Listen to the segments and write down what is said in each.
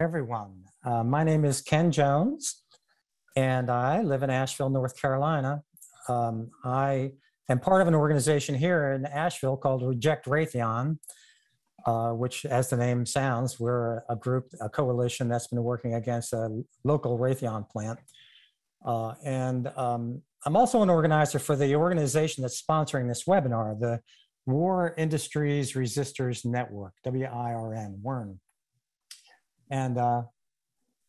Everyone. My name is Ken Jones, and I live in Asheville, North Carolina. I am part of an organization here in Asheville called Reject Raytheon, which, as the name sounds, we're a group, a coalition that's been working against a local Raytheon plant. I'm also an organizer for the organization that's sponsoring this webinar, the War Industries Resistors Network, WIRN, WIRN. And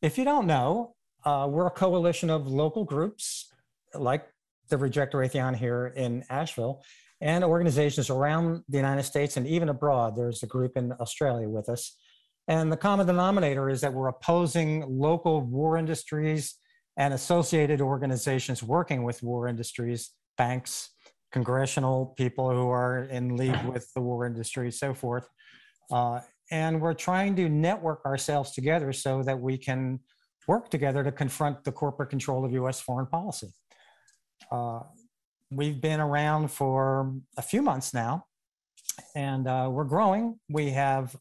if you don't know, we're a coalition of local groups like the Reject Raytheon here in Asheville and organizations around the United States and even abroad. There's a group in Australia with us. And the common denominator is that we're opposing local war industries and associated organizations working with war industries, banks, congressional people who are in league with the war industry, so forth. And we're trying to network ourselves together so that we can work together to confront the corporate control of US foreign policy. We've been around for a few months now, and we're growing. We have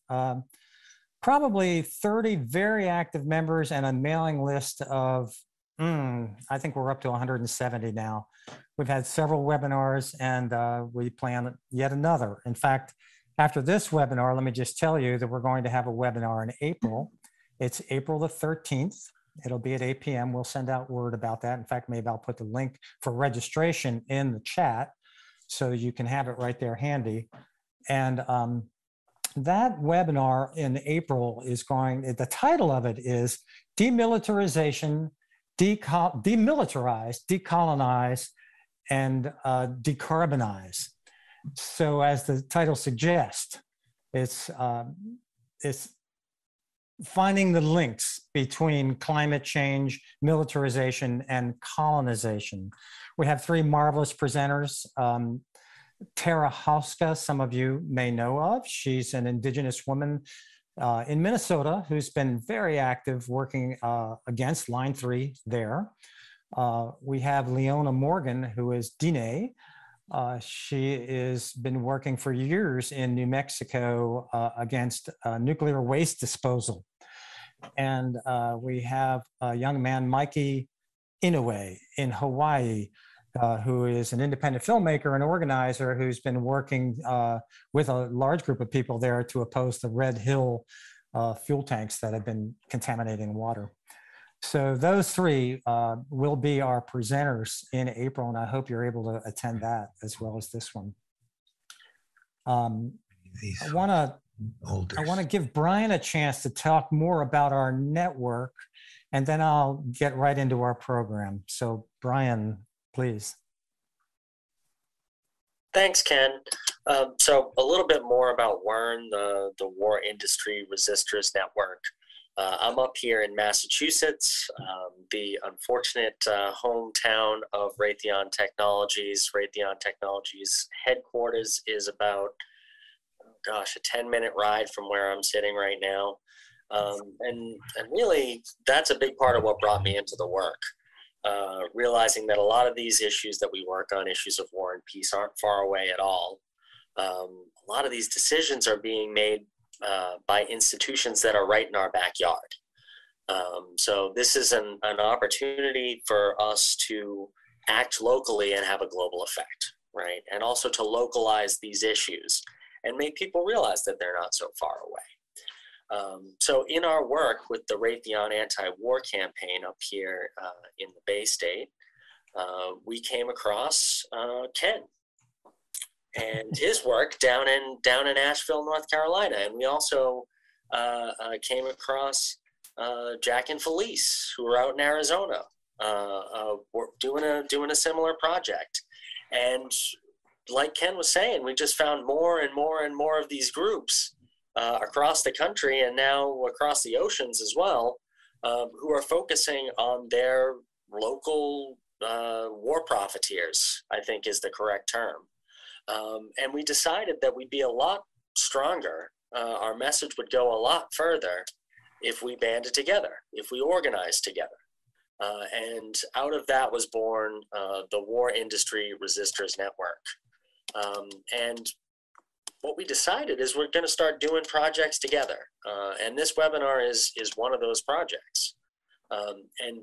probably 30 very active members and a mailing list of, I think we're up to 170 now. We've had several webinars, and we plan yet another. In fact, after this webinar, let me just tell you that we're going to have a webinar in April. It's April the 13th. It'll be at 8 p.m. We'll send out word about that. In fact, maybe I'll put the link for registration in the chat so you can have it right there handy. And that webinar in April is the title of it is Demilitarization, Demilitarize, Decolonize, and Decarbonize. So as the title suggests, it's finding the links between climate change, militarization, and colonization. We have three marvelous presenters. Tara Hauska, some of you may know of. She's an Indigenous woman in Minnesota who's been very active working against Line 3 there. We have Leona Morgan, who is Diné. She has been working for years in New Mexico against nuclear waste disposal. And we have a young man, Mikey Inoue, in Hawaii, who is an independent filmmaker and organizer who's been working with a large group of people there to oppose the Red Hill fuel tanks that have been contaminating water. So those three will be our presenters in April, and I hope you're able to attend that as well as this one. I want to give Brian a chance to talk more about our network, and then I'll get right into our program. So Brian, please. Thanks, Ken. So a little bit more about WIRN, the War Industry Resistors Network. I'm up here in Massachusetts, the unfortunate hometown of Raytheon Technologies. Raytheon Technologies headquarters is about, a 10-minute ride from where I'm sitting right now. And really, that's a big part of what brought me into the work. Realizing that a lot of these issues that we work on, issues of war and peace, aren't far away at all. A lot of these decisions are being made by institutions that are right in our backyard. So this is an opportunity for us to act locally and have a global effect, right? And also to localize these issues and make people realize that they're not so far away. So in our work with the Raytheon anti-war campaign up here in the Bay State, we came across Ken and his work down in Asheville, North Carolina. And we also came across Jack and Felice, who were out in Arizona, doing a similar project. And like Ken was saying, we just found more and more and more of these groups across the country and now across the oceans as well, who are focusing on their local war profiteers, I think is the correct term. And we decided that we'd be a lot stronger. Our message would go a lot further if we banded together, if we organized together. And out of that was born the War Industry Resistors Network. And what we decided is we're going to start doing projects together. And this webinar is one of those projects. And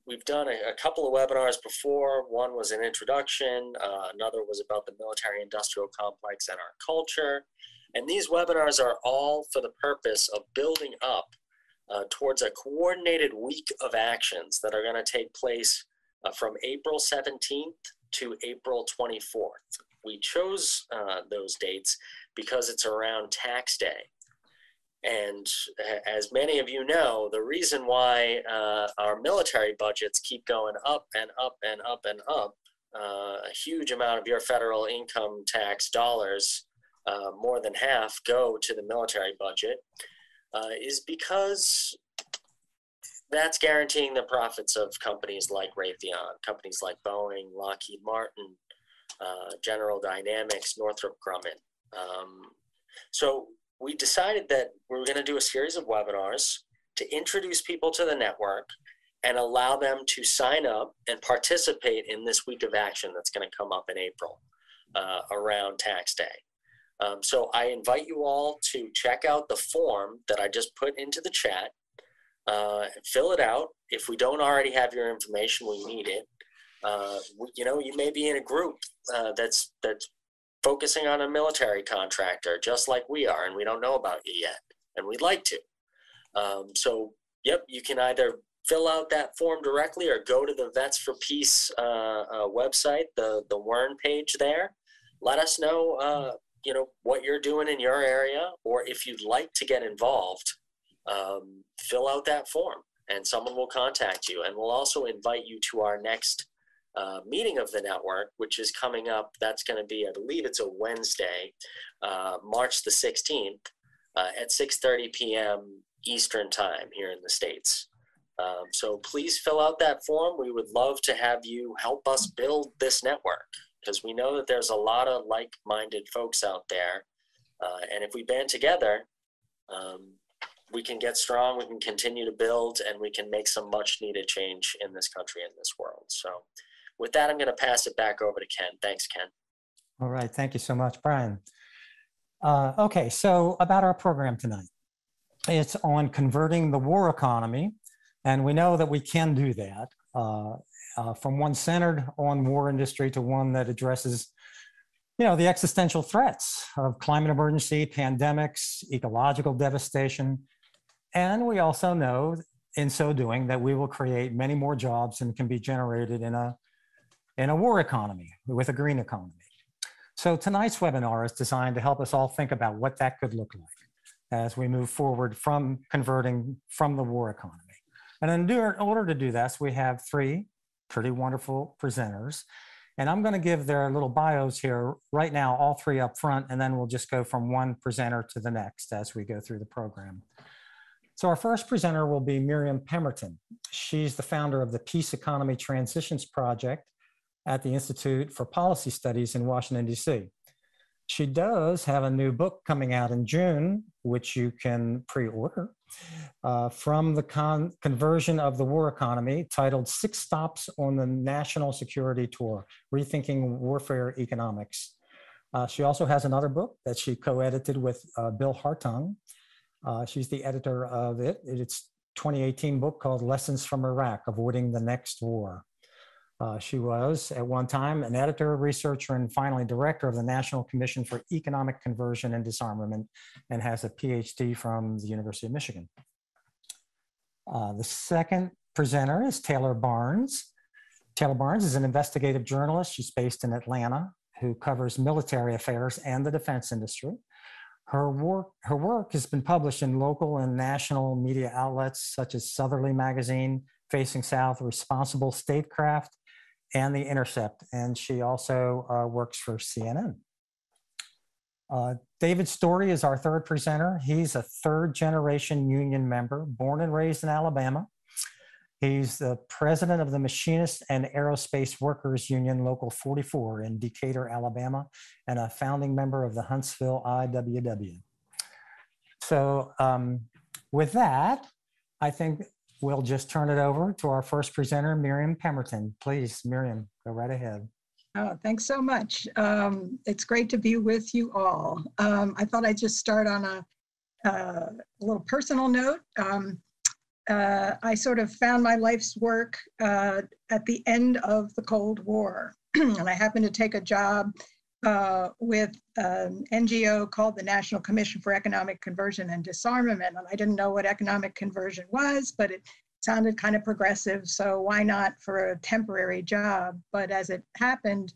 we've done a couple of webinars before. One was an introduction. Another was about the military-industrial complex and our culture. And these webinars are all for the purpose of building up towards a coordinated week of actions that are going to take place from April 17th to April 24th. We chose those dates because it's around tax day. And as many of you know, the reason why our military budgets keep going up and up and up and up, a huge amount of your federal income tax dollars, more than half, go to the military budget, is because that's guaranteeing the profits of companies like Raytheon, companies like Boeing, Lockheed Martin, General Dynamics, Northrop Grumman. So we decided that we were going to do a series of webinars to introduce people to the network and allow them to sign up and participate in this week of action that's going to come up in April around tax day. So I invite you all to check out the form that I just put into the chat. Fill it out. If we don't already have your information, we need it. You may be in a group that's focusing on a military contractor, just like we are, and we don't know about you yet, and we'd like to. So, yep, you can either fill out that form directly or go to the Vets for Peace website, the WIRN page there. Let us know, what you're doing in your area, or if you'd like to get involved, fill out that form, and someone will contact you. And we'll also invite you to our next meeting of the network, which is coming up. That's going to be, I believe it's a Wednesday, March the 16th at 6:30 p.m. Eastern time here in the States. So please fill out that form. We would love to have you help us build this network, because we know that there's a lot of like-minded folks out there. And if we band together, we can get strong, we can continue to build, and we can make some much needed change in this country and this world. So with that, I'm going to pass it back over to Ken. Thanks, Ken. All right. Thank you so much, Brian. Okay, so about our program tonight. It's on converting the war economy, and we know that we can do that from one centered on war industry to one that addresses, the existential threats of climate emergency, pandemics, ecological devastation. And we also know, in so doing, that we will create many more jobs than can be generated in a war economy, with a green economy. So tonight's webinar is designed to help us all think about what that could look like as we move forward from converting from the war economy. And in order to do this, we have three pretty wonderful presenters. And I'm going to give their little bios here right now, all three up front, and then we'll just go from one presenter to the next as we go through the program. So our first presenter will be Miriam Pemberton. She's the founder of the Peace Economy Transitions Project at the Institute for Policy Studies in Washington, D.C. She does have a new book coming out in June, which you can pre-order, from the conversion of the war economy, titled 6 Stops on the National Security Tour, Rethinking Warfare Economics. She also has another book that she co-edited with Bill Hartung. She's the editor of it. It's a 2018 book called Lessons from Iraq, Avoiding the Next War. She was, at one time, an editor, researcher, and finally director of the National Commission for Economic Conversion and Disarmament, and has a PhD from the University of Michigan. The second presenter is Taylor Barnes. Taylor Barnes is an investigative journalist. She's based in Atlanta, who covers military affairs and the defense industry. Her work has been published in local and national media outlets such as Southerly Magazine, Facing South, Responsible Statecraft, and The Intercept, and she also works for CNN. David Storey is our third presenter. He's a third-generation union member, born and raised in Alabama. He's the president of the Machinists and Aerospace Workers Union Local 44 in Decatur, Alabama, and a founding member of the Huntsville IWW. So with that, I think we'll just turn it over to our first presenter, Miriam Pemberton. Please, Miriam, go right ahead. Oh, thanks so much. It's great to be with you all. I thought I'd just start on a little personal note. I sort of found my life's work at the end of the Cold War. And I happened to take a job with an NGO called the National Commission for Economic Conversion and Disarmament. And I didn't know what economic conversion was, but it sounded kind of progressive. So why not for a temporary job? But as it happened,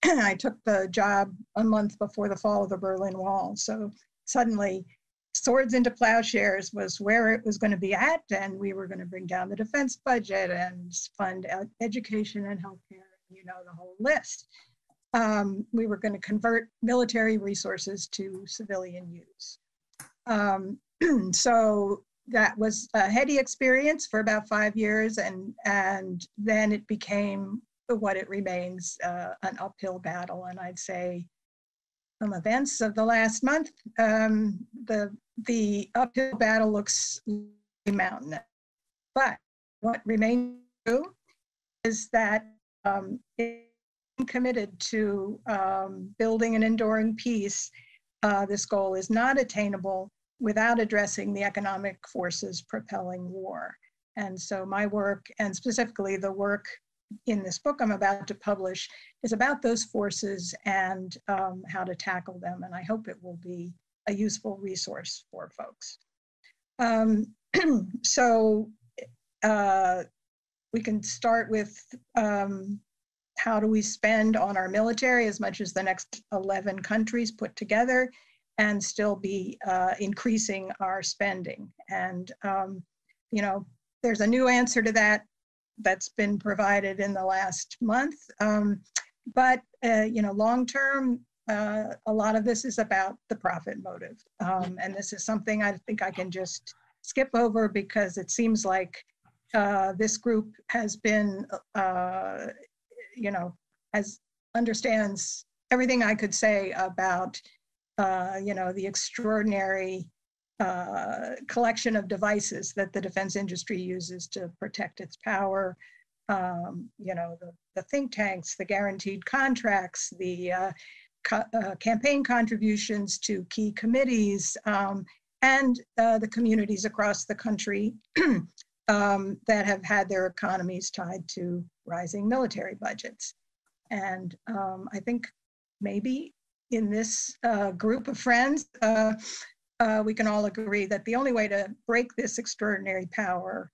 I took the job a month before the fall of the Berlin Wall. So suddenly, swords into plowshares was where it was going to be at, and we were going to bring down the defense budget and fund education and healthcare, you know, the whole list. We were going to convert military resources to civilian use. So that was a heady experience for about 5 years, and then it became what it remains, an uphill battle. And I'd say some events of the last month, the uphill battle looks mountainous. But what remains true is that it's committed to building an enduring peace. This goal is not attainable without addressing the economic forces propelling war. And so my work, and specifically the work in this book I'm about to publish, is about those forces and how to tackle them. And I hope it will be a useful resource for folks. So we can start with how do we spend on our military as much as the next 11 countries put together and still be increasing our spending. And, you know, there's a new answer to that that's been provided in the last month. But, you know, long term, a lot of this is about the profit motive. And this is something I think I can just skip over because it seems like this group has been, you know, understands everything I could say about, you know, the extraordinary collection of devices that the defense industry uses to protect its power. You know, the think tanks, the guaranteed contracts, the campaign contributions to key committees, and the communities across the country that have had their economies tied to rising military budgets. And I think maybe in this group of friends, we can all agree that the only way to break this extraordinary power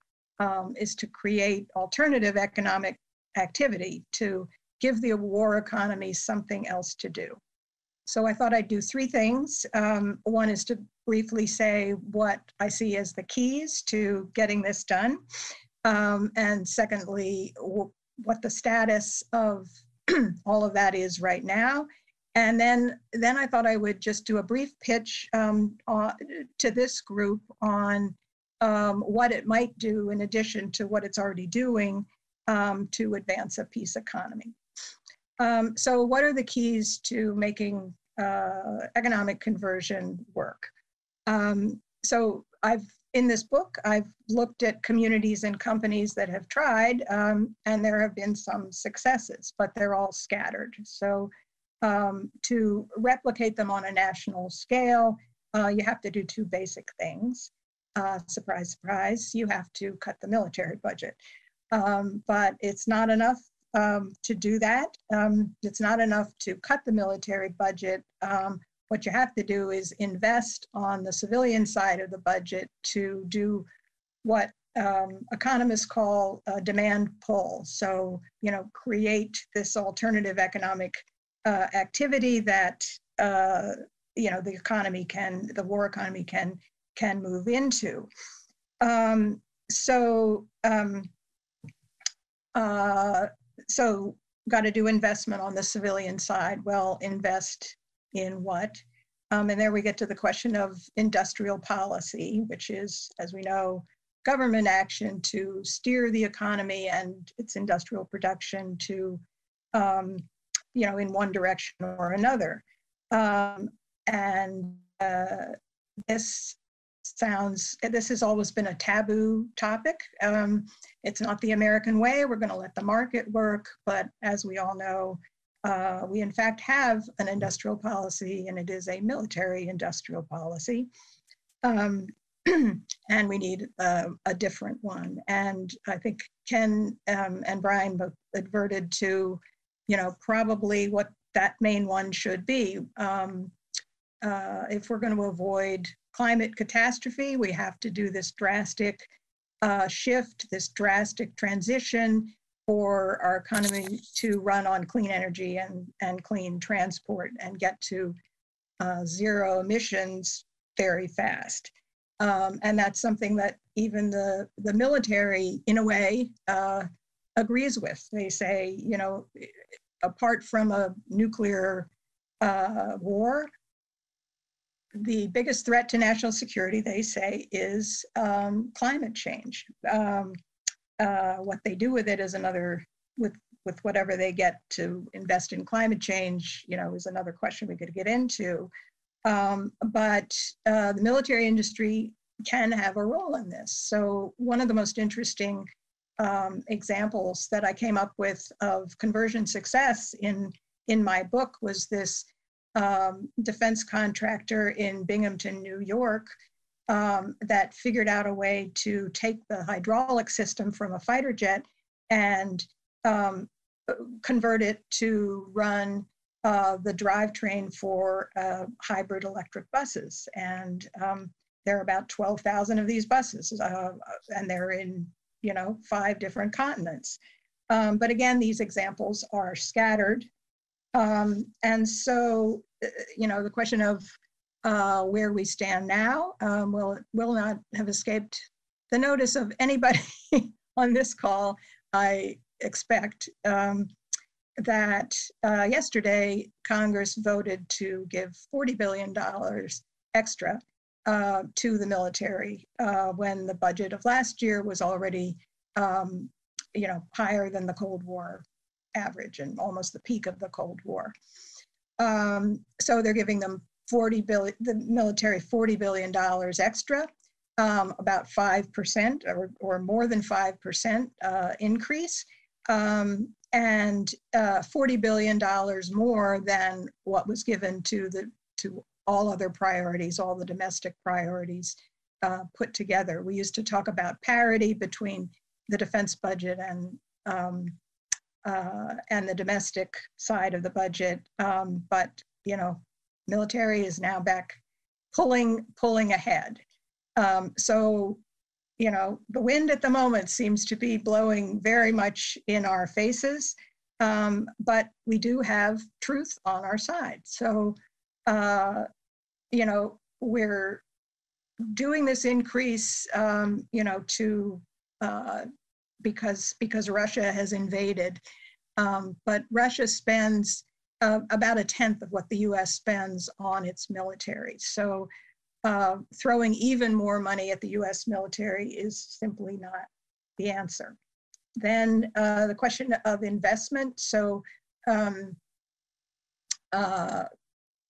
is to create alternative economic activity to give the war economy something else to do. So I thought I'd do three things. One is to briefly say what I see as the keys to getting this done. And secondly, what the status of all of that is right now. And then I thought I would just do a brief pitch to this group on what it might do in addition to what it's already doing to advance a peace economy. So what are the keys to making economic conversion work? So in this book, I've looked at communities and companies that have tried, and there have been some successes, but they're all scattered. So to replicate them on a national scale, you have to do two basic things. Surprise, surprise, you have to cut the military budget. But it's not enough to do that. It's not enough to cut the military budget. What you have to do is invest on the civilian side of the budget to do what economists call demand pull. So, you know, create this alternative economic activity that, you know, the war economy can move into. So got to do investment on the civilian side. Well, invest in what? And there we get to the question of industrial policy, which is, as we know, government action to steer the economy and its industrial production to, you know, in one direction or another. This has always been a taboo topic. It's not the American way. We're going to let the market work. But as we all know, We in fact have an industrial policy, and it is a military industrial policy. And we need a different one. And I think Ken and Brian both adverted to, probably what that main one should be. If we're going to avoid climate catastrophe, we have to do this drastic shift, this drastic transition for our economy to run on clean energy and clean transport and get to zero emissions very fast. And that's something that even the military, in a way, agrees with. They say, apart from a nuclear war, the biggest threat to national security, they say, is climate change. What they do with it is another, with whatever they get to invest in climate change, is another question we could get into. But the military industry can have a role in this. So one of the most interesting examples that I came up with of conversion success in my book was this defense contractor in Binghamton, New York, that figured out a way to take the hydraulic system from a fighter jet and convert it to run the drivetrain for hybrid electric buses. And there are about 12,000 of these buses, and they're in 5 different continents. But again, these examples are scattered. And so, the question of where we stand now will not have escaped the notice of anybody on this call, I expect. That yesterday, Congress voted to give $40 billion extra to the military when the budget of last year was already, higher than the Cold War average and almost the peak of the Cold War. So they're giving them the military $40 billion extra, about 5% or more than 5% increase. And $40 billion more than what was given to all other priorities, all the domestic priorities put together. We used to talk about parity between the defense budget and the domestic side of the budget, but military is now back pulling ahead. So the wind at the moment seems to be blowing very much in our faces, but we do have truth on our side. So, we're doing this increase, because Russia has invaded, but Russia spends about 1/10 of what the US spends on its military. So throwing even more money at the US military is simply not the answer. Then the question of investment. So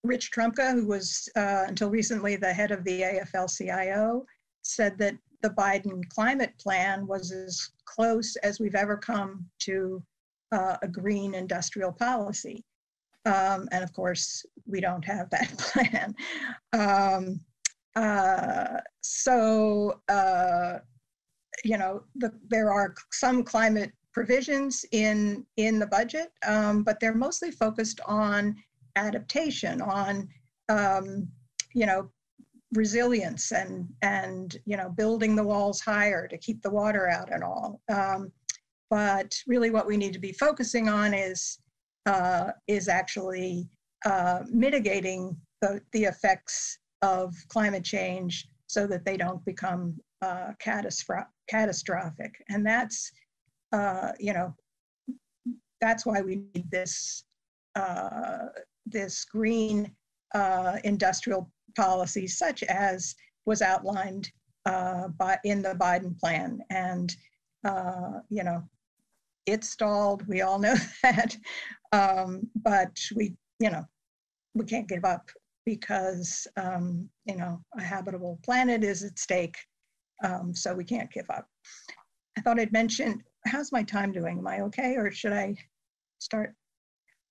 Rich Trumka, who was until recently the head of the AFL-CIO, said that the Biden climate plan was as close as we've ever come to a green industrial policy. And of course, we don't have that plan. There are some climate provisions in the budget, but they're mostly focused on adaptation, on resilience and building the walls higher to keep the water out and all. But really, what we need to be focusing on is actually mitigating the effects of climate change so that they don't become catastrophic. And that's why we need this green industrial policy, such as was outlined in the Biden plan. And it stalled. We all know that, but we can't give up because a habitable planet is at stake. So we can't give up. I thought I'd mention. How's my time doing? Am I okay, or should I start?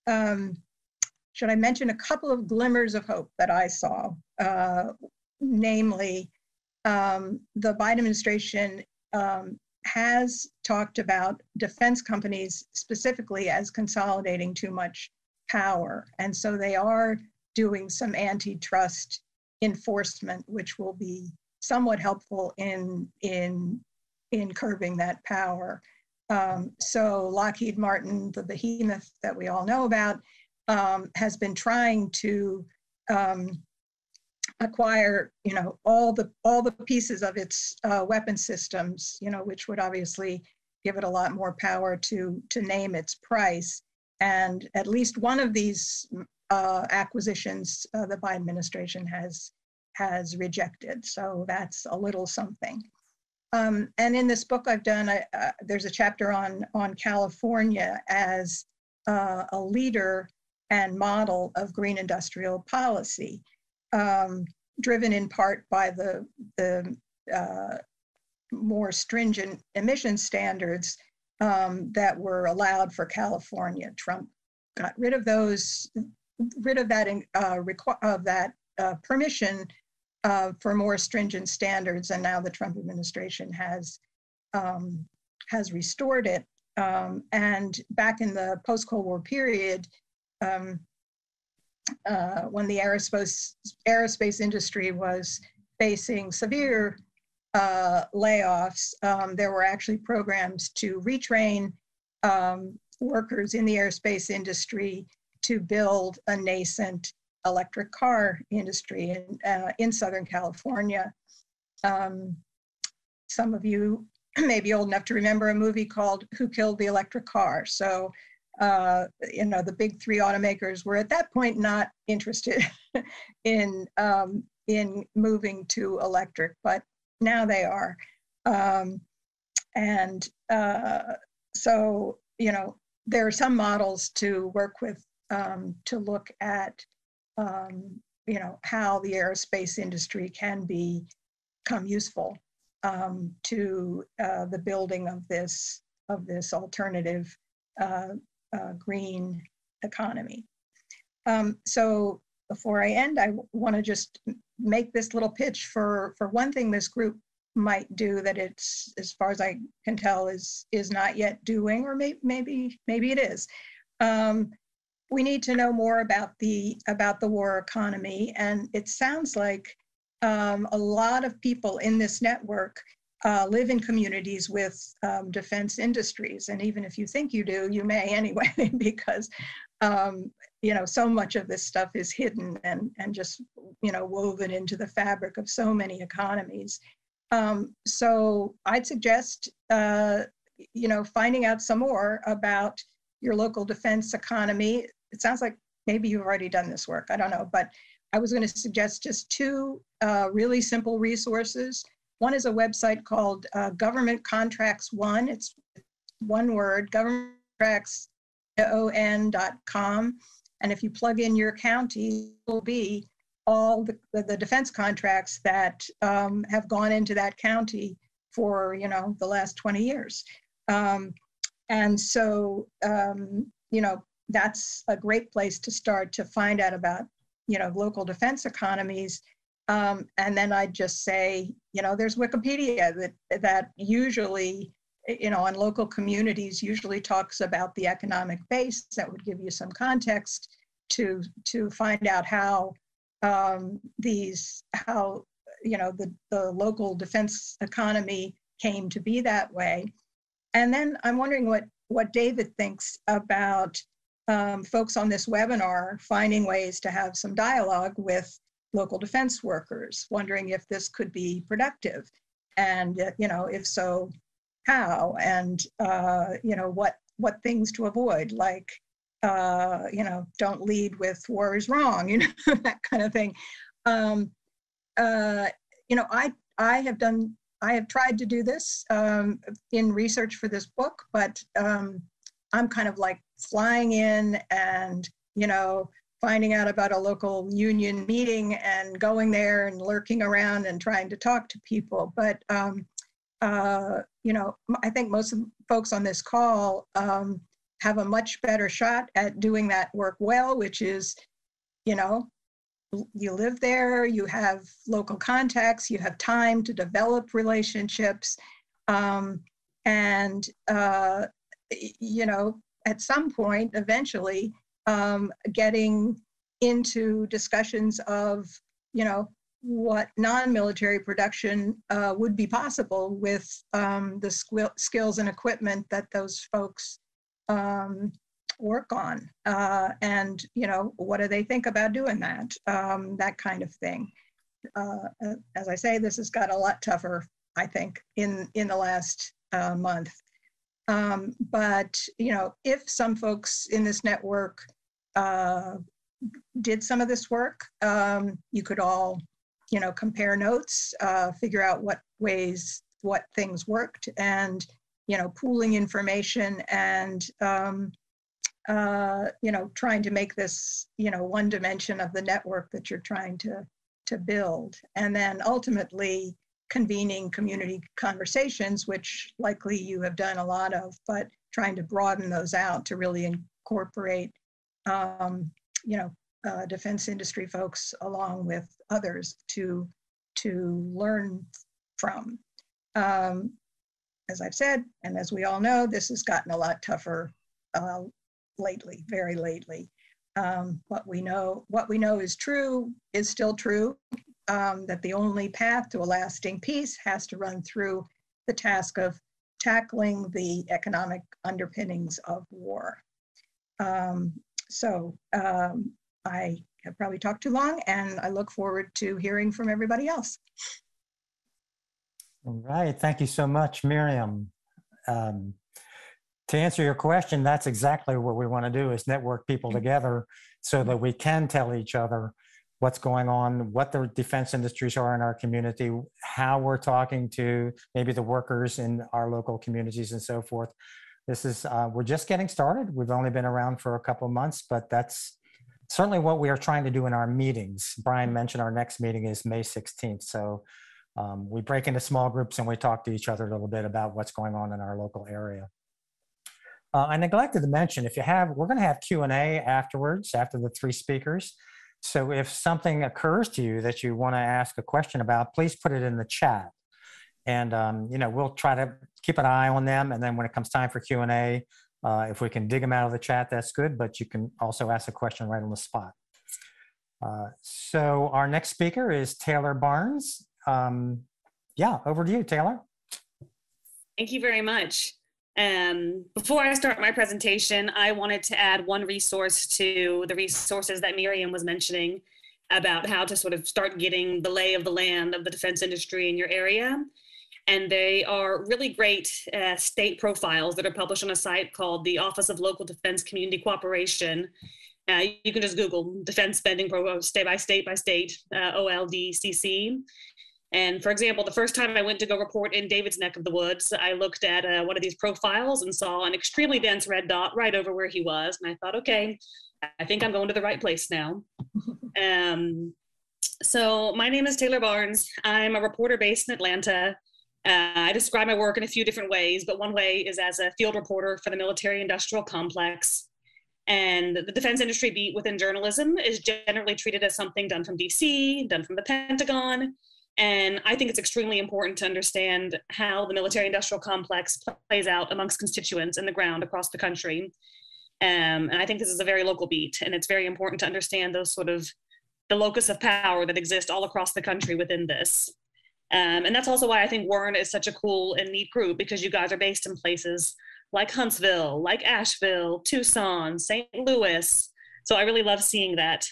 should I mention a couple of glimmers of hope that I saw? Namely, the Biden administration has talked about defense companies specifically as consolidating too much power. And so they are doing some antitrust enforcement, which will be somewhat helpful in curbing that power. So Lockheed Martin, the behemoth that we all know about, has been trying to acquire, all the pieces of its weapon systems, which would obviously give it a lot more power to name its price. And at least one of these acquisitions, the Biden administration has rejected. So that's a little something. And in this book I've done, there's a chapter on California as a leader and model of green industrial policy, driven in part by the more stringent emission standards that were allowed for California. Trump got rid of that permission for more stringent standards, and now the Trump administration has restored it. And back in the post-Cold War period, when the aerospace industry was facing severe layoffs, there were actually programs to retrain workers in the aerospace industry to build a nascent electric car industry in Southern California. Some of you may be old enough to remember a movie called Who Killed the Electric Car? So, the big three automakers were at that point not interested in moving to electric, but now they are. So, there are some models to work with to look at how the aerospace industry can become useful to the building of this alternative green economy. So before I end, I want to just make this little pitch for one thing this group might do that it's, as far as I can tell, is not yet doing, or maybe it is. We need to know more about the war economy, and it sounds like a lot of people in this network live in communities with defense industries, and even if you think you do, you may anyway, because so much of this stuff is hidden and just woven into the fabric of so many economies. So I'd suggest finding out some more about your local defense economy. It sounds like maybe you've already done this work, I don't know, but I was going to suggest just two really simple resources. One is a website called Government Contracts One. It's one word, governmentcontracts.com. And if you plug in your county, it will be all the defense contracts that have gone into that county for the last 20 years. And so that's a great place to start to find out about local defense economies. And then I'd just say, there's Wikipedia that usually, on local communities usually talks about the economic base. That would give you some context to find out how the local defense economy came to be that way. And then I'm wondering what David thinks about folks on this webinar finding ways to have some dialogue with local defense workers, wondering if this could be productive, and if so, how, and what things to avoid, like don't lead with war is wrong, that kind of thing. I have tried to do this in research for this book, but I'm kind of like flying in and, finding out about a local union meeting and going there and lurking around and trying to talk to people. But, I think most of the folks on this call have a much better shot at doing that work well, which is, you know, you live there, you have local contacts, you have time to develop relationships, and you know, at some point, eventually, getting into discussions of, you know, what non-military production would be possible with the skills and equipment that those folks work on, and, you know, what do they think about doing that, that kind of thing. As I say, this has got a lot tougher, I think, in the last month. But, you know, if some folks in this network did some of this work, you could all, you know, compare notes, figure out what things worked, and, you know, pooling information, and, you know, trying to make this, you know, one dimension of the network that you're trying to build. And then ultimately convening community conversations, which likely you have done a lot of, but trying to broaden those out to really incorporate, you know, defense industry folks along with others to learn from. As I've said, and as we all know, this has gotten a lot tougher lately, very lately. What we know is true is still true, that the only path to a lasting peace has to run through the task of tackling the economic underpinnings of war. I have probably talked too long, and I look forward to hearing from everybody else. All right, thank you so much, Miriam. To answer your question, that's exactly what we want to do, is network people together so that we can tell each other what's going on, what the defense industries are in our community, how we're talking to maybe the workers in our local communities and so forth. This is, we're just getting started. We've only been around for a couple of months, but that's certainly what we are trying to do in our meetings. Brian mentioned our next meeting is May 16th. So we break into small groups and we talk to each other a little bit about what's going on in our local area. I neglected to mention, we're going to have Q&A afterwards, after the three speakers. So if something occurs to you that you want to ask a question about, please put it in the chat. And, you know, we'll try to keep an eye on them. And then when it comes time for Q&A, if we can dig them out of the chat, that's good. But you can also ask a question right on the spot. So our next speaker is Taylor Barnes. Yeah, over to you, Taylor. Thank you very much. Before I start my presentation, I wanted to add one resource to the resources that Miriam was mentioning about how to sort of start getting the lay of the land of the defense industry in your area. And they are really great state profiles that are published on a site called the Office of Local Defense Community Cooperation. You can just Google defense spending program state by state, OLDCC. And for example, the first time I went to go report in David's neck of the woods, I looked at one of these profiles and saw an extremely dense red dot right over where he was. And I thought, okay, I think I'm going to the right place now. So my name is Taylor Barnes. I'm a reporter based in Atlanta. I describe my work in a few different ways, but one way is as a field reporter for the military-industrial complex. And the defense industry beat within journalism is generally treated as something done from DC, done from the Pentagon. And I think it's extremely important to understand how the military-industrial complex plays out amongst constituents in the ground across the country. And I think this is a very local beat, and it's very important to understand those sort of the locus of power that exist all across the country within this. And that's also why I think WIRN is such a cool and neat group, because you guys are based in places like Huntsville, like Asheville, Tucson, St. Louis. So I really love seeing that.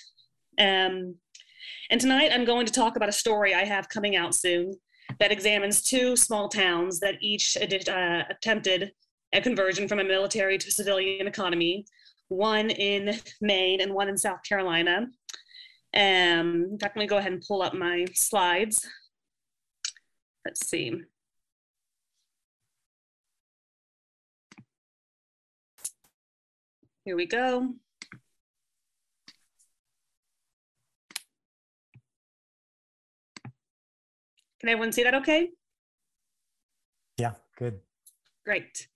And tonight I'm going to talk about a story I have coming out soon that examines two small towns that each attempted a conversion from a military to a civilian economy, one in Maine and one in South Carolina. In fact, let me go ahead and pull up my slides. Let's see. Here we go. Can everyone see that okay? Yeah, good. Great.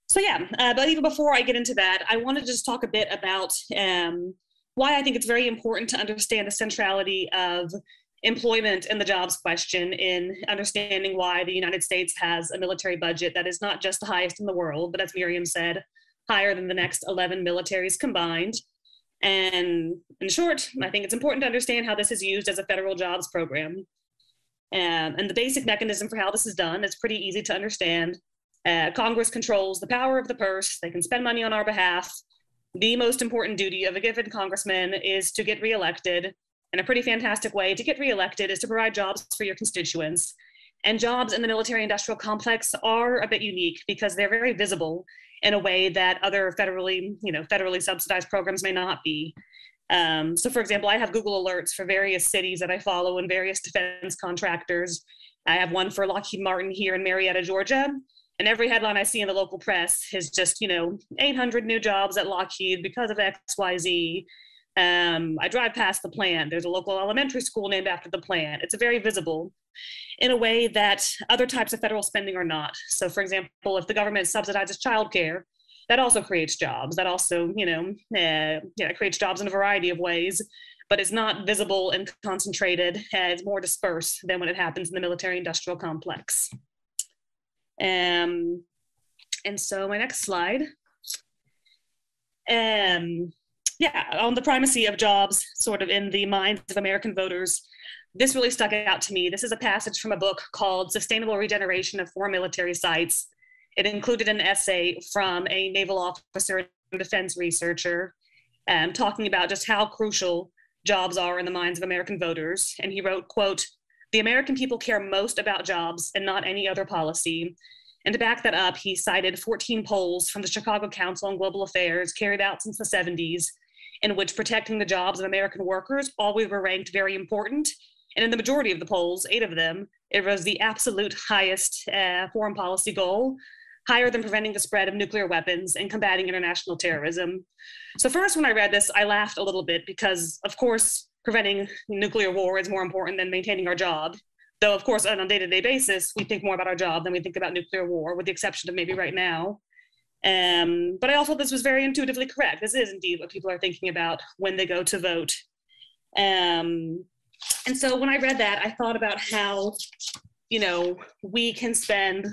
So yeah, but even before I get into that, I want to just talk a bit about why I think it's very important to understand the centrality of employment and the jobs question in understanding why the United States has a military budget that is not just the highest in the world, but as Miriam said, higher than the next 11 militaries combined. And in short, I think it's important to understand how this is used as a federal jobs program. And the basic mechanism for how this is done is pretty easy to understand. Congress controls the power of the purse. They can spend money on our behalf. The most important duty of a given congressman is to get reelected. And a pretty fantastic way to get reelected is to provide jobs for your constituents. And jobs in the military industrial complex are a bit unique because they're very visible in a way that other federally subsidized programs may not be. So for example, I have Google alerts for various cities that I follow and various defense contractors. I have one for Lockheed Martin here in Marietta, Georgia. And every headline I see in the local press is just, 800 new jobs at Lockheed because of XYZ. I drive past the plant. There's a local elementary school named after the plant. It's very visible in a way that other types of federal spending are not. So for example, if the government subsidizes childcare, that also creates jobs. That also, creates jobs in a variety of ways, but it's not visible and concentrated. It's more dispersed than when it happens in the military industrial complex. And so my next slide. On the primacy of jobs sort of in the minds of American voters, this really stuck out to me. This is a passage from a book called Sustainable Regeneration of Foreign Military Sites. It included an essay from a naval officer and defense researcher talking about just how crucial jobs are in the minds of American voters. And he wrote, quote, "The American people care most about jobs and not any other policy." And to back that up, he cited 14 polls from the Chicago Council on Global Affairs carried out since the 70s, in which protecting the jobs of American workers always were ranked very important. And in the majority of the polls, 8 of them, it was the absolute highest foreign policy goal, higher than preventing the spread of nuclear weapons and combating international terrorism. So first, when I read this, I laughed a little bit because, of course, preventing nuclear war is more important than maintaining our job. Though, of course, on a day-to-day basis, we think more about our job than we think about nuclear war, with the exception of maybe right now. But I also thought this was very intuitively correct. This is indeed what people are thinking about when they go to vote. And so when I read that, I thought about how, we can spend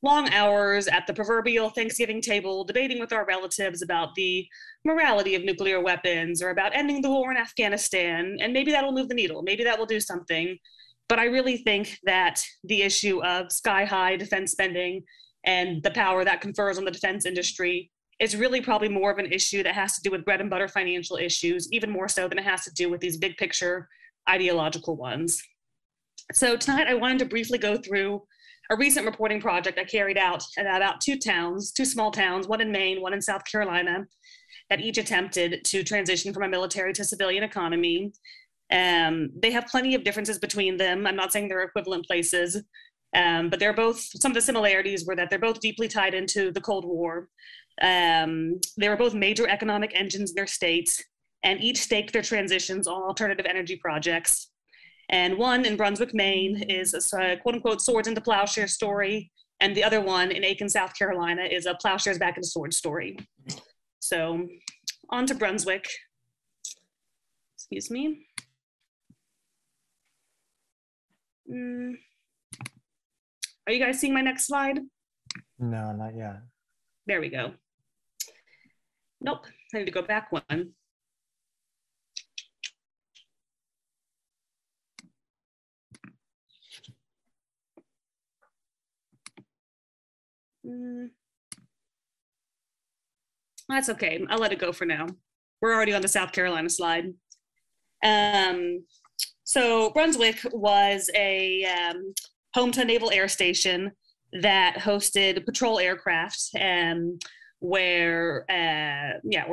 long hours at the proverbial Thanksgiving table debating with our relatives about the morality of nuclear weapons or about ending the war in Afghanistan. And maybe that'll move the needle. Maybe that will do something. But I really think that the issue of sky-high defense spending and the power that confers on the defense industry is really probably more of an issue that has to do with bread and butter financial issues, even more so than it has to do with these big picture ideological ones. So tonight I wanted to briefly go through a recent reporting project I carried out at about 2 small towns, one in Maine, one in South Carolina, that each attempted to transition from a military to civilian economy. They have plenty of differences between them. I'm not saying they're equivalent places, but they're both, some of the similarities were that they're both deeply tied into the Cold War. They were both major economic engines in their states, and each staked their transitions on alternative energy projects. And one in Brunswick, Maine is a quote unquote swords into plowshares story. And the other one in Aiken, South Carolina is a plowshares back into swords story. So on to Brunswick. Excuse me. Are you guys seeing my next slide? No, not yet. There we go. Nope, I need to go back one. That's okay, I'll let it go for now. We're already on the South Carolina slide. So Brunswick was a home to a naval air station that hosted patrol aircraft, where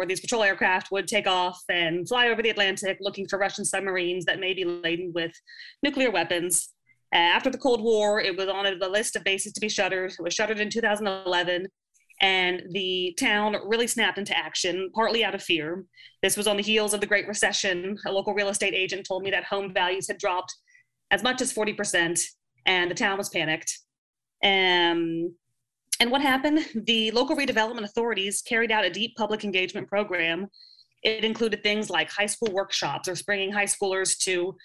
these patrol aircraft would take off and fly over the Atlantic looking for Russian submarines that may be laden with nuclear weapons. After the Cold War, it was on the list of bases to be shuttered. It was shuttered in 2011, and the town really snapped into action, partly out of fear. This was on the heels of the Great Recession. A local real estate agent told me that home values had dropped as much as 40%, and the town was panicked. And what happened? The local redevelopment authorities carried out a deep public engagement program. It included things like high school workshops, or bringing high schoolers to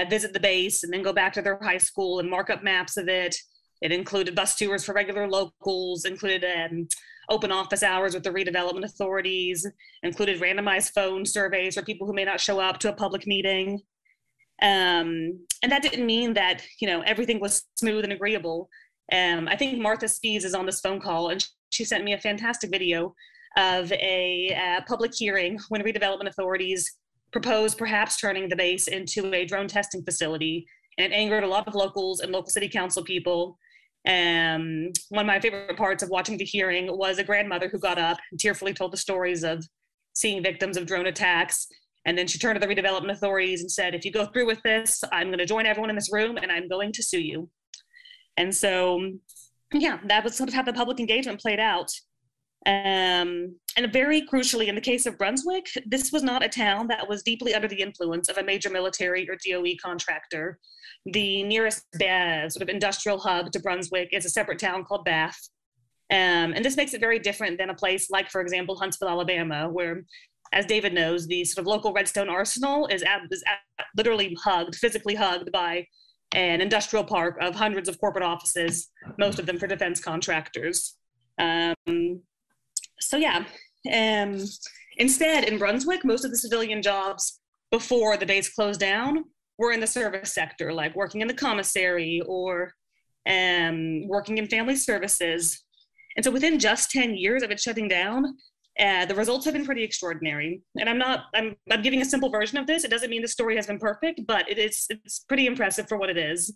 visit the base and then go back to their high school and mark up maps of it. It included bus tours for regular locals, included open office hours with the redevelopment authorities, included randomized phone surveys for people who may not show up to a public meeting. And that didn't mean that, everything was smooth and agreeable. I think Martha Spees is on this phone call, and she sent me a fantastic video of a public hearing when redevelopment authorities proposed perhaps turning the base into a drone testing facility. And it angered a lot of locals and local city council people. One of my favorite parts of watching the hearing was a grandmother who got up and tearfully told the stories of seeing victims of drone attacks. And then she turned to the redevelopment authorities and said, if you go through with this, I'm going to join everyone in this room and I'm going to sue you. And so, yeah, that was sort of how the public engagement played out. And very crucially, in the case of Brunswick, this was not a town that was deeply under the influence of a major military or DOE contractor. The nearest sort of industrial hub to Brunswick is a separate town called Bath. And this makes it very different than a place like, for example, Huntsville, Alabama, where, as David knows, the sort of local Redstone Arsenal is literally physically hugged by an industrial park of hundreds of corporate offices, most of them for defense contractors. Instead, in Brunswick, most of the civilian jobs before the base closed down were in the service sector, like working in the commissary or working in family services. And so within just 10 years of it shutting down, the results have been pretty extraordinary. And I'm giving a simple version of this. It doesn't mean the story has been perfect, but it's pretty impressive for what it is.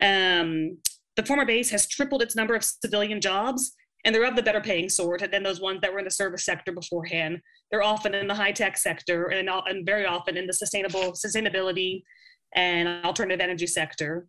The former base has tripled its number of civilian jobs, and they're of the better paying sort than those ones that were in the service sector beforehand. They're often in the high tech sector and very often in the sustainability and alternative energy sector.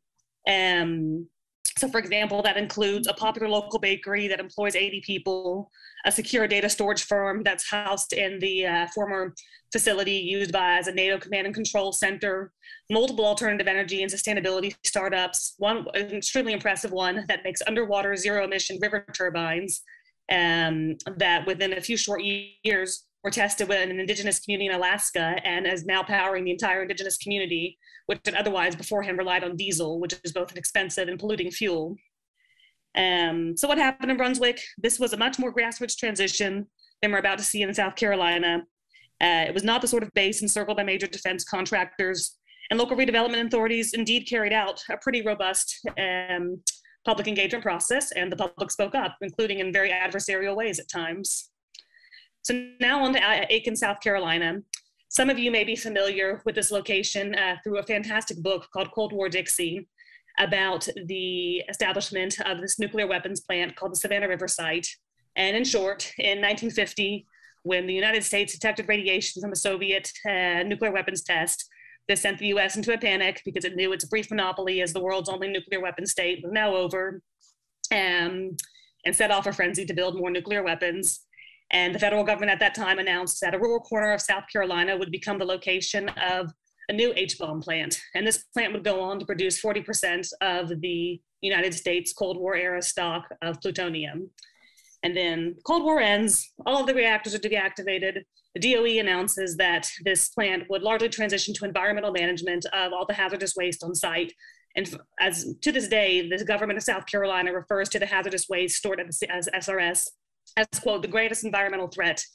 So for example, that includes a popular local bakery that employs 80 people, a secure data storage firm that's housed in the former facility used as a NATO command and control center, multiple alternative energy and sustainability startups, an extremely impressive one that makes underwater zero emission river turbines that within a few short years were tested with an indigenous community in Alaska and is now powering the entire indigenous community, which had otherwise beforehand relied on diesel, which is both an expensive and polluting fuel. So what happened in Brunswick? This was a much more grassroots transition than we're about to see in South Carolina. It was not the sort of base encircled by major defense contractors, and local redevelopment authorities indeed carried out a pretty robust public engagement process, and the public spoke up, including in very adversarial ways at times. So now on to Aiken, South Carolina. Some of you may be familiar with this location through a fantastic book called Cold War Dixie about the establishment of this nuclear weapons plant called the Savannah River Site. And in short, in 1950, when the United States detected radiation from a Soviet nuclear weapons test, this sent the US into a panic because it knew its brief monopoly as the world's only nuclear weapon state was now over, and set off a frenzy to build more nuclear weapons. And the federal government at that time announced that a rural corner of South Carolina would become the location of a new H-bomb plant. And this plant would go on to produce 40% of the United States Cold War era stock of plutonium. And then Cold War ends, all of the reactors are deactivated. The DOE announces that this plant would largely transition to environmental management of all the hazardous waste on site. And as to this day, the government of South Carolina refers to the hazardous waste stored as SRS as, quote, the greatest environmental threat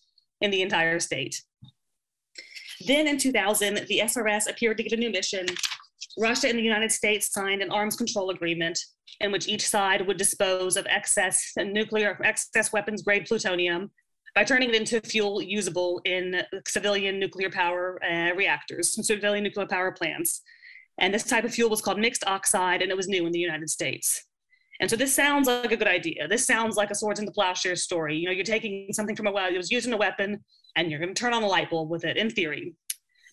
in the entire state. Then in 2000, the SRS appeared to get a new mission. Russia and the United States signed an arms control agreement in which each side would dispose of excess weapons grade plutonium by turning it into fuel usable in civilian nuclear power reactors, civilian nuclear power plants. And this type of fuel was called mixed oxide, and it was new in the United States. And so this sounds like a good idea. This sounds like a swords and the plowshare story. You know, you're taking something from it was used in a weapon, and you're going to turn on a light bulb with it, in theory.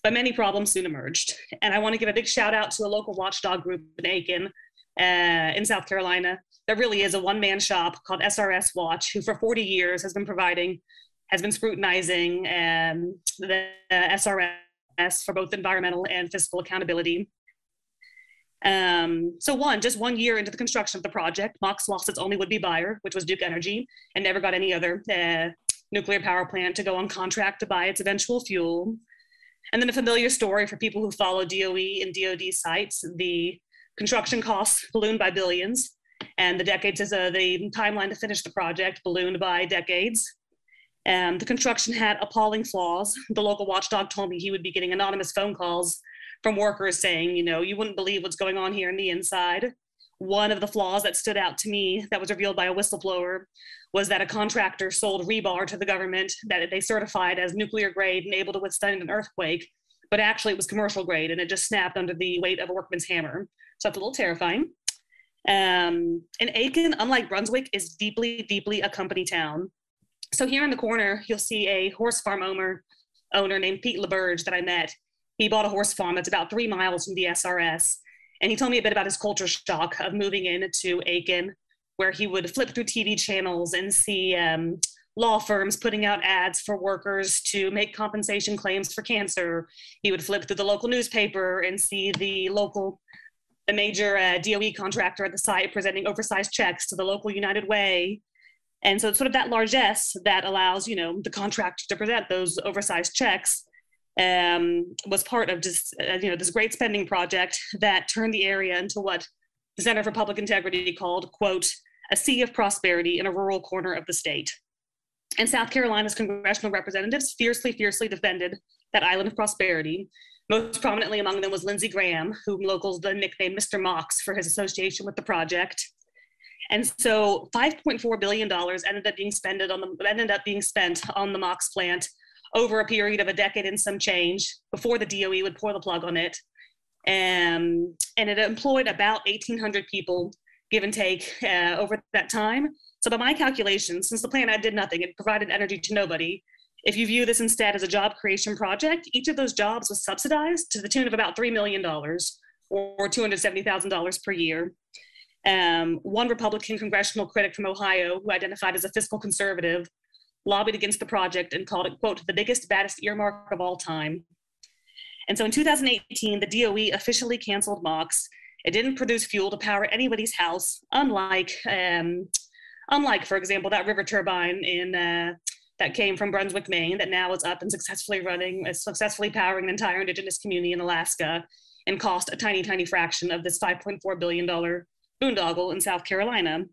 But many problems soon emerged. And I want to give a big shout out to a local watchdog group in Aiken, in South Carolina. There really is a one-man shop called SRS Watch, who for 40 years has been scrutinizing the SRS for both environmental and fiscal accountability. Just 1 year into the construction of the project, MOX lost its only would-be buyer, which was Duke Energy, and never got any other nuclear power plant to go on contract to buy its eventual fuel. And then a familiar story for people who follow DOE and DOD sites, the construction costs ballooned by billions, and the timeline to finish the project ballooned by decades. The construction had appalling flaws. The local watchdog told me he would be getting anonymous phone calls from workers saying, you wouldn't believe what's going on here in the inside. One of the flaws that stood out to me that was revealed by a whistleblower was that a contractor sold rebar to the government that they certified as nuclear grade and able to withstand an earthquake, but actually it was commercial grade and it just snapped under the weight of a workman's hammer. So that's a little terrifying. And Aiken, unlike Brunswick, is deeply, deeply a company town. So here in the corner, you'll see a horse farm owner named Pete LeBurge that I met. He bought a horse farm that's about 3 miles from the SRS. And he told me a bit about his culture shock of moving into Aiken, where he would flip through TV channels and see law firms putting out ads for workers to make compensation claims for cancer. He would flip through the local newspaper and see the major DOE contractor at the site presenting oversized checks to the local United Way. And so it's sort of that largesse that allows, the contractor to present those oversized checks was part of just, this great spending project that turned the area into what the Center for Public Integrity called, quote, a sea of prosperity in a rural corner of the state. And South Carolina's congressional representatives fiercely, fiercely defended that island of prosperity. Most prominently among them was Lindsey Graham, whom locals then nicknamed Mr. Mox for his association with the project. And so $5.4 billion ended up being spent on the MOX plant over a period of a decade and some change before the DOE would pour the plug on it. And it employed about 1,800 people, give and take, over that time. So by my calculations, since the plant did nothing, it provided energy to nobody. If you view this instead as a job creation project, each of those jobs was subsidized to the tune of about $3 million or $270,000 per year. One Republican congressional critic from Ohio, who identified as a fiscal conservative, lobbied against the project and called it, quote, the biggest, baddest earmark of all time. And so in 2018, the DOE officially canceled MOX. It didn't produce fuel to power anybody's house, unlike, for example, that river turbine that came from Brunswick, Maine, that now is up and successfully powering an entire indigenous community in Alaska and cost a tiny, tiny fraction of this $5.4 billion boondoggle in South Carolina.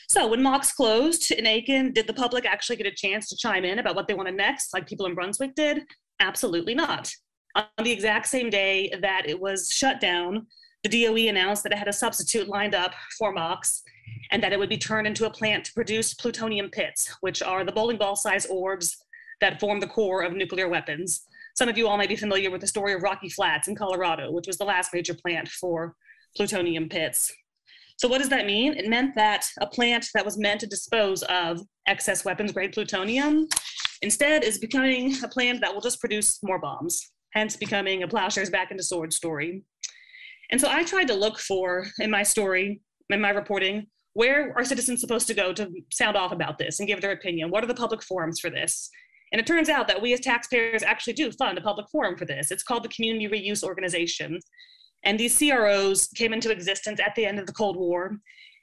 So when MOX closed in Aiken, did the public actually get a chance to chime in about what they wanted next, like people in Brunswick did? Absolutely not. On the exact same day that it was shut down, the DOE announced that it had a substitute lined up for MOX and that it would be turned into a plant to produce plutonium pits, which are the bowling ball-sized orbs that form the core of nuclear weapons. Some of you all may be familiar with the story of Rocky Flats in Colorado, which was the last major plant for plutonium pits. So what does that mean? It meant that a plant that was meant to dispose of excess weapons-grade plutonium instead is becoming a plant that will just produce more bombs, hence becoming a plowshares back into swords story. And so I tried to look for, in my story, in my reporting, where are citizens supposed to go to sound off about this and give their opinion? What are the public forums for this? And it turns out that we as taxpayers actually do fund a public forum for this. It's called the Community Reuse Organization. And these CROs came into existence at the end of the Cold War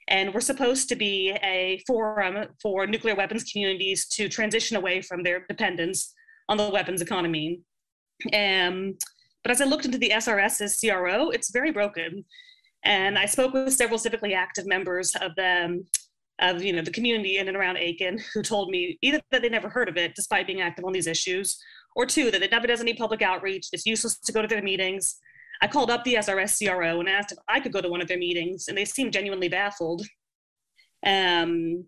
and were supposed to be a forum for nuclear weapons communities to transition away from their dependence on the weapons economy. But as I looked into the SRS's CRO, it's very broken. And I spoke with several civically active members of the community in and around Aiken who told me either that they never heard of it despite being active on these issues, or two, that it never does any public outreach, it's useless to go to their meetings. I called up the SRS CRO and asked if I could go to one of their meetings, and they seemed genuinely baffled. I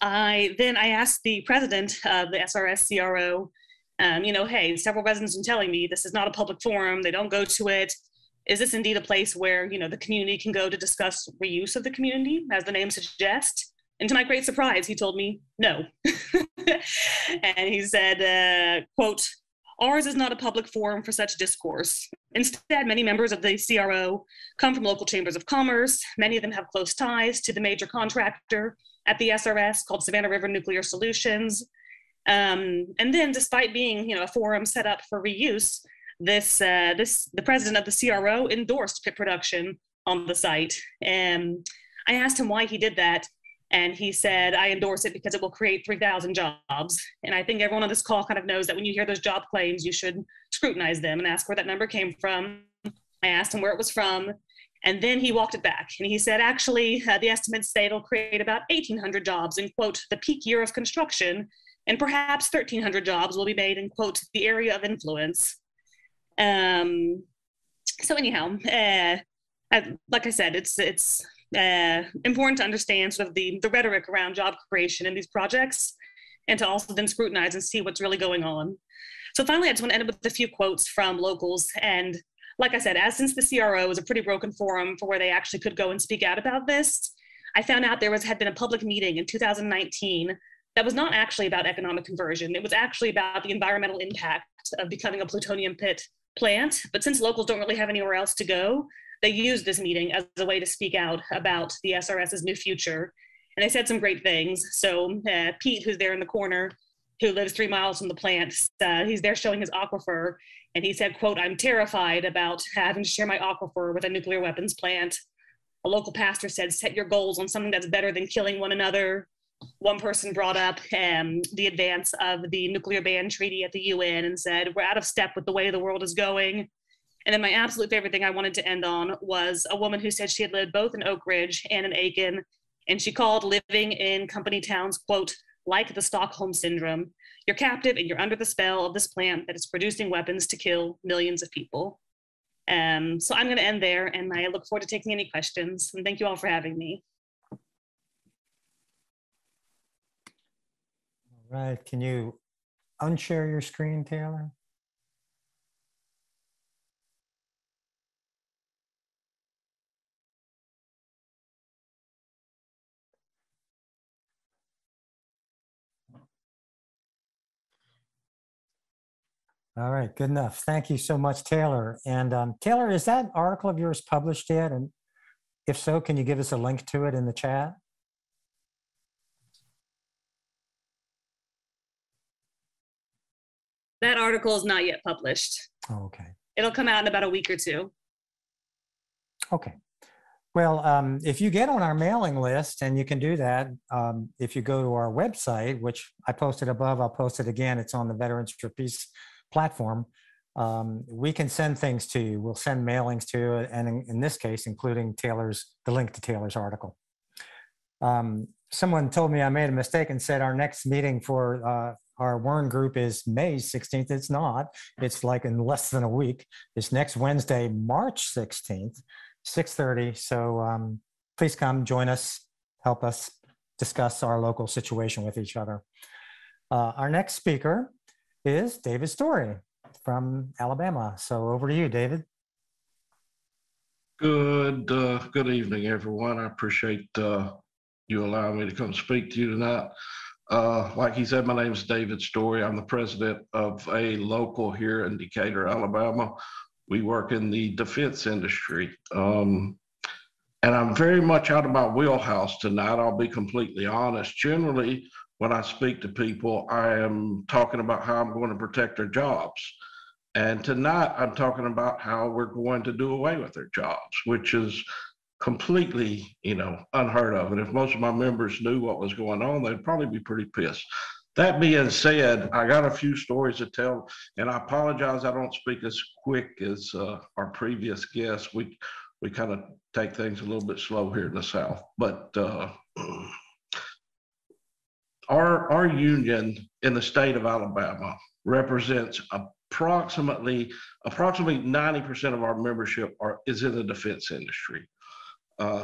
asked the president of the SRS CRO, hey, several residents are telling me this is not a public forum, they don't go to it. Is this indeed a place where, the community can go to discuss reuse of the community, as the name suggests? And to my great surprise, he told me no. And he said, quote, ours is not a public forum for such discourse. Instead, many members of the CRO come from local chambers of commerce. Many of them have close ties to the major contractor at the SRS called Savannah River Nuclear Solutions. And then despite being, a forum set up for reuse, the president of the CRO endorsed pit production on the site. And I asked him why he did that. And he said, I endorse it because it will create 3,000 jobs. And I think everyone on this call kind of knows that when you hear those job claims, you should scrutinize them and ask where that number came from. I asked him where it was from. And then he walked it back. And he said, actually, the estimates say it'll create about 1,800 jobs in, quote, the peak year of construction. And perhaps 1,300 jobs will be made in, quote, the area of influence. So anyhow, like I said, it's important to understand sort of the rhetoric around job creation in these projects, and to also then scrutinize and see what's really going on. So finally, I just want to end up with a few quotes from locals. And like I said, since the CRO is a pretty broken forum for where they actually could go and speak out about this, I found out there had been a public meeting in 2019 that was not actually about economic conversion. It was actually about the environmental impact of becoming a plutonium pit plant. But since locals don't really have anywhere else to go, they used this meeting as a way to speak out about the SRS's new future. And they said some great things. So Pete, who's there in the corner, who lives 3 miles from the plant, he's there showing his aquifer. And he said, quote, I'm terrified about having to share my aquifer with a nuclear weapons plant. A local pastor said, set your goals on something that's better than killing one another. One person brought up the advance of the nuclear ban treaty at the UN and said, we're out of step with the way the world is going. And then my absolute favorite thing I wanted to end on was a woman who said she had lived both in Oak Ridge and in Aiken. And she called living in company towns, quote, like the Stockholm Syndrome. You're captive and you're under the spell of this plant that is producing weapons to kill millions of people. So I'm going to end there, and I look forward to taking any questions. And thank you all for having me. All right, can you unshare your screen, Taylor? All right, good enough. Thank you so much, Taylor. And Taylor, is that article of yours published yet? And if so, can you give us a link to it in the chat? That article is not yet published. Oh, okay. It'll come out in about a week or two. Okay. Well, if you get on our mailing list, and you can do that if you go to our website, which I posted above, I'll post it again. It's on the Veterans for Peace platform. We can send things to you. We'll send mailings to you, and in this case, including the link to Taylor's article. Someone told me I made a mistake and said our next meeting for our WIRN group is May 16th. It's not. It's like in less than a week. It's next Wednesday, March 16th, 6:30. So please come, join us, help us discuss our local situation with each other. Our next speaker is David Storey from Alabama. So over to you, David. Good evening, everyone. I appreciate you allowing me to come speak to you tonight. Like he said, my name is David Storey. I'm the president of a local here in Decatur, Alabama. We work in the defense industry. And I'm very much out of my wheelhouse tonight. I'll be completely honest. Generally, when I speak to people, I am talking about how I'm going to protect their jobs. And tonight, I'm talking about how we're going to do away with their jobs, which is completely, unheard of. And if most of my members knew what was going on, they'd probably be pretty pissed. That being said, I got a few stories to tell, and I apologize I don't speak as quick as our previous guests. We kind of take things a little bit slow here in the South. But our union in the state of Alabama represents approximately 90% of our membership is in the defense industry.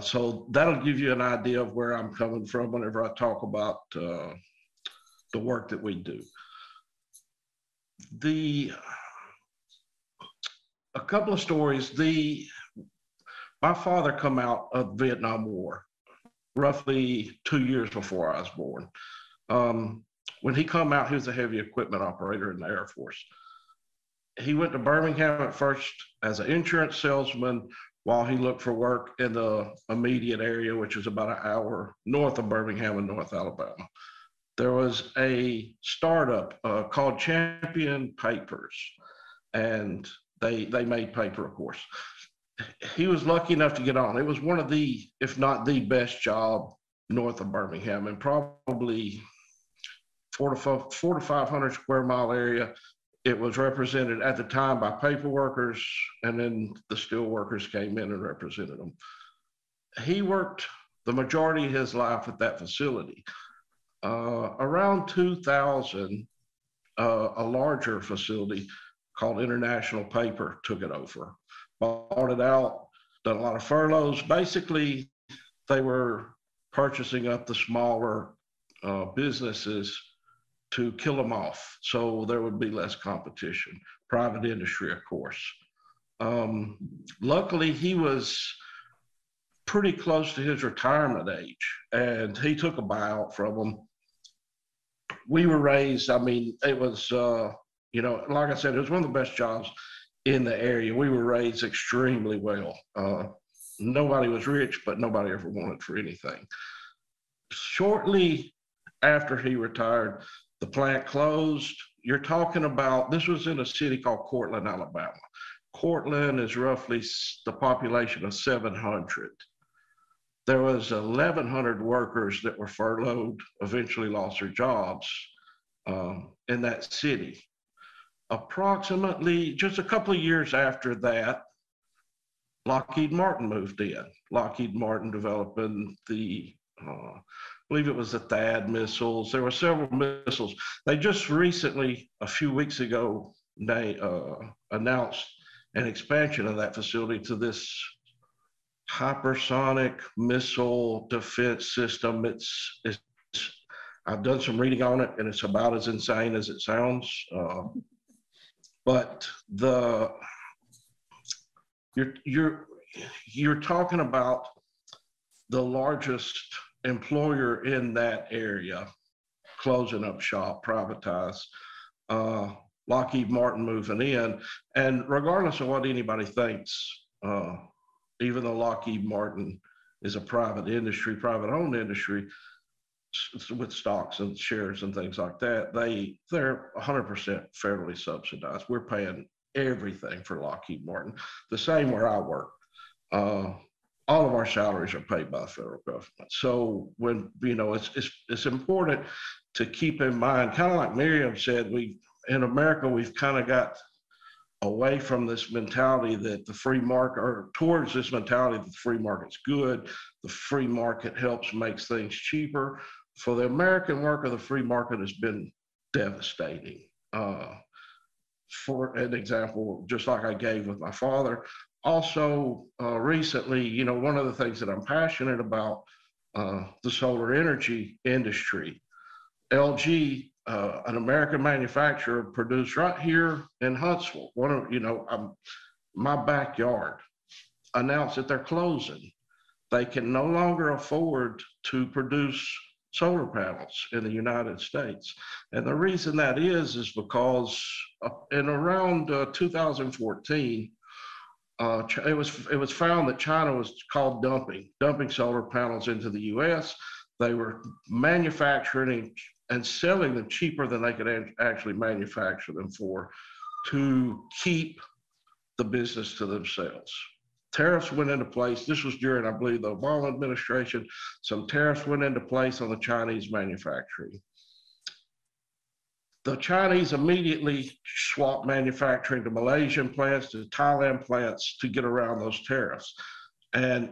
So that'll give you an idea of where I'm coming from whenever I talk about the work that we do. A couple of stories. My father come out of the Vietnam War roughly 2 years before I was born. When he come out, he was a heavy equipment operator in the Air Force. He went to Birmingham at first as an insurance salesman while he looked for work in the immediate area, which is about an hour north of Birmingham in North Alabama. There was a startup called Champion Papers, and They made paper, of course. He was lucky enough to get on. It was one of the, if not the best job north of Birmingham, and probably 400 to 500 square mile area. It was represented at the time by paper workers, and then the steel workers came in and represented them. He worked the majority of his life at that facility. Around 2000, a larger facility called International Paper took it over, bought it out, done a lot of furloughs. Basically, they were purchasing up the smaller businesses to kill them off, so there would be less competition. Private industry, of course. Luckily, he was pretty close to his retirement age, and he took a buyout from them. We were raised, I mean, it was, you know, like I said, it was one of the best jobs in the area. We were raised extremely well. Nobody was rich, but nobody ever wanted for anything. Shortly after he retired, the plant closed. You're talking about, this was in a city called Cortland, Alabama. Cortland is roughly the population of 700. There was 1,100 workers that were furloughed, eventually lost their jobs in that city. Approximately just a couple of years after that, Lockheed Martin moved in. Lockheed Martin developing the, I believe it was the THAAD missiles. There were several missiles. They just recently, a few weeks ago, they announced an expansion of that facility to this hypersonic missile defense system. I've done some reading on it, and it's about as insane as it sounds. But you're talking about the largest employer in that area closing up shop, privatize, Lockheed Martin moving in. And regardless of what anybody thinks, even though Lockheed Martin is a private industry, private owned industry with stocks and shares and things like that, they're 100% federally subsidized. We're paying everything for Lockheed Martin, the same where I work. All of our salaries are paid by the federal government. So when, you know, it's important to keep in mind, kind of like Miriam said, in America, we've kind of got away from this mentality that the free market, or towards this mentality that the free market's good, the free market makes things cheaper. For the American worker, the free market has been devastating. For an example, just like I gave with my father, also recently, you know, one of the things that I'm passionate about, the solar energy industry. LG, an American manufacturer, produced right here in Huntsville, my backyard, announced that they're closing. They can no longer afford to produce solar panels in the United States. And the reason that is because in around 2014, it was found that China was called dumping solar panels into the US. They were manufacturing and selling them cheaper than they could actually manufacture them for, to keep the business to themselves. Tariffs went into place. This was during, I believe, the Obama administration. Some tariffs went into place on the Chinese manufacturing. The Chinese immediately swapped manufacturing to Malaysian plants, to Thailand plants, to get around those tariffs. And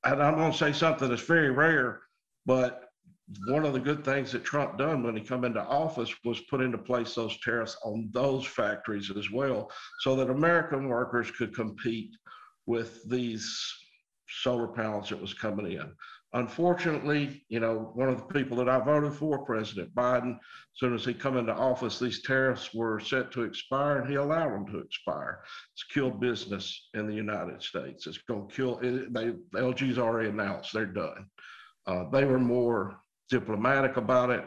I'm going to say something that's very rare, but one of the good things that Trump done when he come into office was put into place those tariffs on those factories as well, so that American workers could compete with these solar panels that was coming in. Unfortunately, you know, one of the people that I voted for, President Biden, as soon as he come into office, these tariffs were set to expire, and he allowed them to expire. It's killed business in the United States. It's going to kill, LG's already announced they're done. They were more diplomatic about it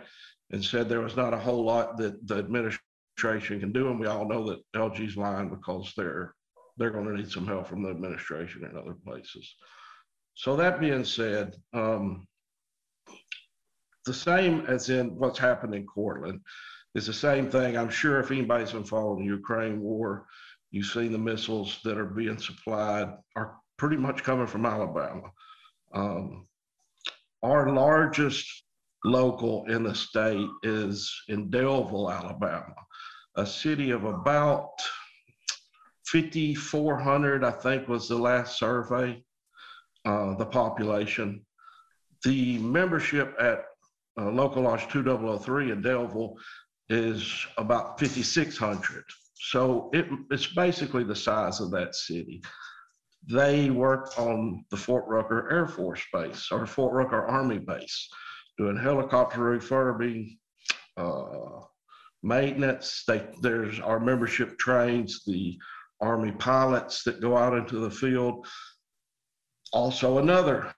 and said there was not a whole lot that the administration can do, and we all know that LG's lying because they're going to need some help from the administration and other places. So that being said, the same as in what's happened in Cortland is the same thing. I'm sure if anybody's been following the Ukraine war, You've seen the missiles that are being supplied are pretty much coming from Alabama. Our largest local in the state is in Delville, Alabama, a city of about 5,400, I think was the last survey, the population. The membership at Local Lodge 2003 in Delville is about 5,600. So it's basically the size of that city. They work on the Fort Rucker Air Force Base or Fort Rucker Army Base, doing helicopter refurbing, maintenance. There's our membership trains the Army pilots that go out into the field. Also another,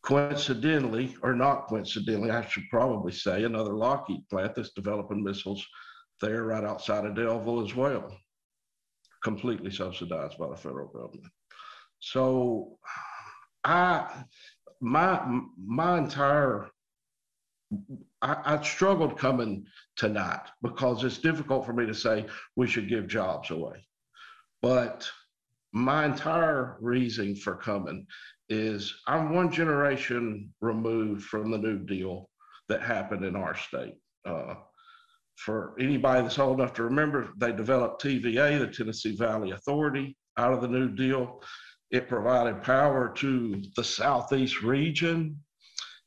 coincidentally, or not coincidentally, I should probably say, another Lockheed plant that's developing missiles there right outside of Delville as well, completely subsidized by the federal government. So I struggled coming tonight because it's difficult for me to say we should give jobs away. But my entire reason for coming is I'm one generation removed from the New Deal that happened in our state. For anybody that's old enough to remember, they developed TVA, the Tennessee Valley Authority, out of the New Deal. It provided power to the Southeast region.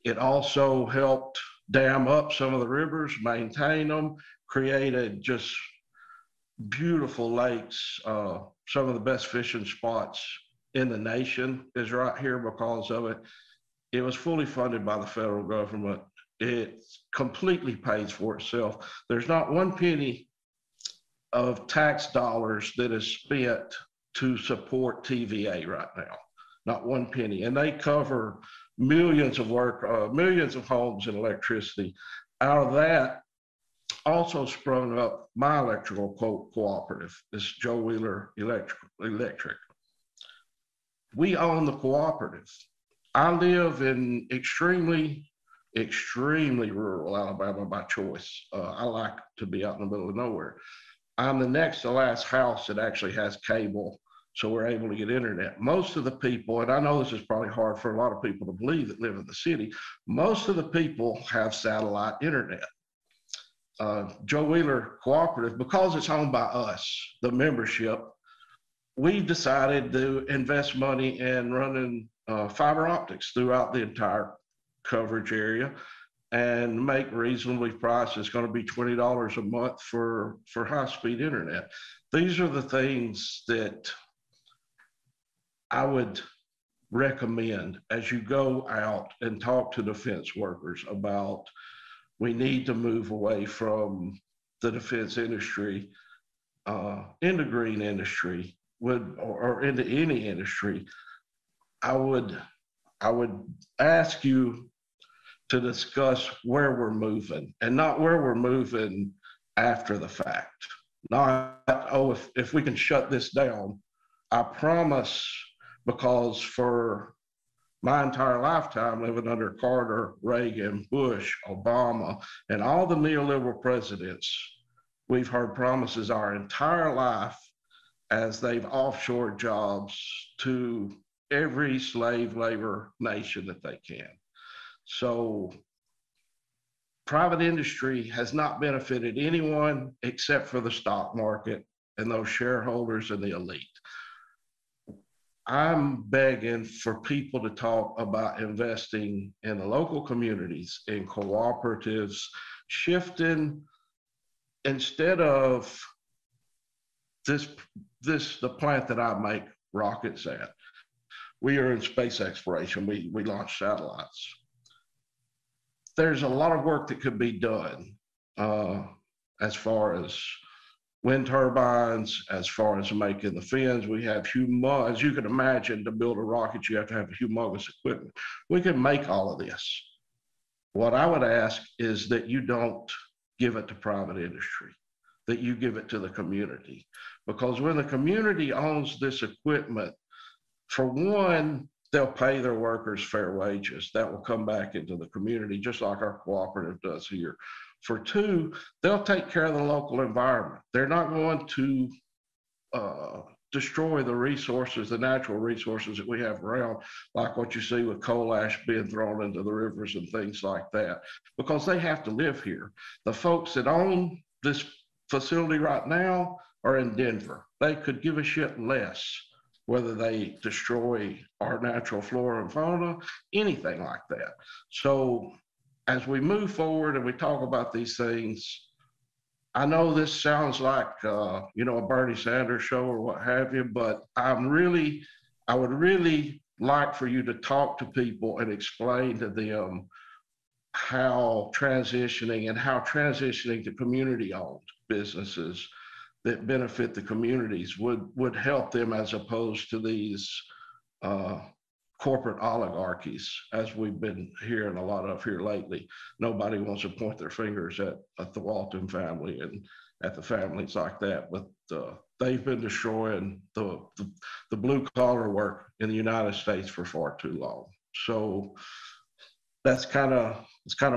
It also helped dam up some of the rivers, maintain them, created just beautiful lakes. Some of the best fishing spots in the nation is right here because of it. It was fully funded by the federal government. It completely pays for itself. There's not one penny of tax dollars that is spent to support TVA right now, not one penny. And they cover millions of millions of homes and electricity. Out of that, also sprung up my electrical cooperative, this Joe Wheeler Electric. We own the cooperative. I live in extremely rural Alabama by choice. I like to be out in the middle of nowhere. I'm the next to last house that actually has cable, so we're able to get internet. Most of the people, and I know this is probably hard for a lot of people to believe that live in the city, most of the people have satellite internet. Joe Wheeler Cooperative, because it's owned by us, the membership, we decided to invest money in running fiber optics throughout the entire coverage area and make reasonably priced. It's going to be $20 a month for high-speed internet. These are the things that I would recommend as you go out and talk to defense workers about. We need to move away from the defense industry into green industry, or into any industry. I would ask you to discuss where we're moving, and not where we're moving after the fact. Not, oh, if we can shut this down. I promise, because for my entire lifetime living under Carter, Reagan, Bush, Obama, and all the neoliberal presidents, we've heard promises our entire life as they've offshored jobs to every slave labor nation that they can. So private industry has not benefited anyone except for the stock market and those shareholders and the elite. I'm begging for people to talk about investing in the local communities, in cooperatives, shifting instead of the plant that I make rockets at. We are in space exploration. We launch satellites. There's a lot of work that could be done as far as wind turbines, as far as making the fins. We have as you can imagine, to build a rocket, you have to have humongous equipment. We can make all of this. What I would ask is that you don't give it to private industry, that you give it to the community. Because when the community owns this equipment, for one, they'll pay their workers fair wages. That will come back into the community, just like our cooperative does here. For two, they'll take care of the local environment. They're not going to destroy the resources, the natural resources that we have around, like what you see with coal ash being thrown into the rivers and things like that, because they have to live here. The folks that own this facility right now are in Denver. They could give a shit less whether they destroy our natural flora and fauna, anything like that. So as we move forward and we talk about these things, I know this sounds like, a Bernie Sanders show or what have you, but I would really like for you to talk to people and explain to them how transitioning to community-owned businesses that benefit the communities would help them, as opposed to these corporate oligarchies, as we've been hearing a lot of here lately. Nobody wants to point their fingers at the Walton family and at the families like that, but they've been destroying the blue collar work in the United States for far too long. So it's kind of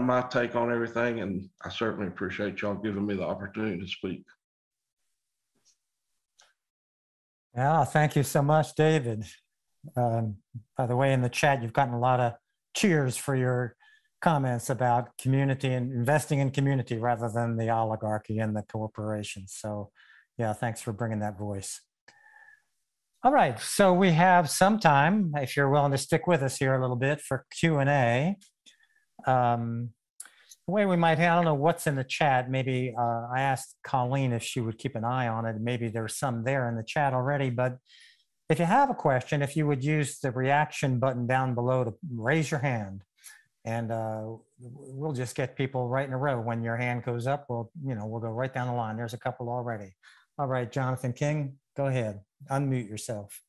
my take on everything, and I certainly appreciate y'all giving me the opportunity to speak. Yeah, thank you so much, David. By the way, in the chat, you've gotten a lot of cheers for your comments about community and investing in community rather than the oligarchy and the corporations. So yeah, thanks for bringing that voice. All right, so we have some time, if you're willing to stick with us here a little bit, for Q&A. The way we might, I don't know what's in the chat. Maybe I asked Colleen if she would keep an eye on it. Maybe there's some there in the chat already, but if you have a question, if you would use the reaction button down below to raise your hand, and we'll just get people right in a row. When your hand goes up, we'll go right down the line. There's a couple already. All right, Jonathan King, go ahead. Unmute yourself.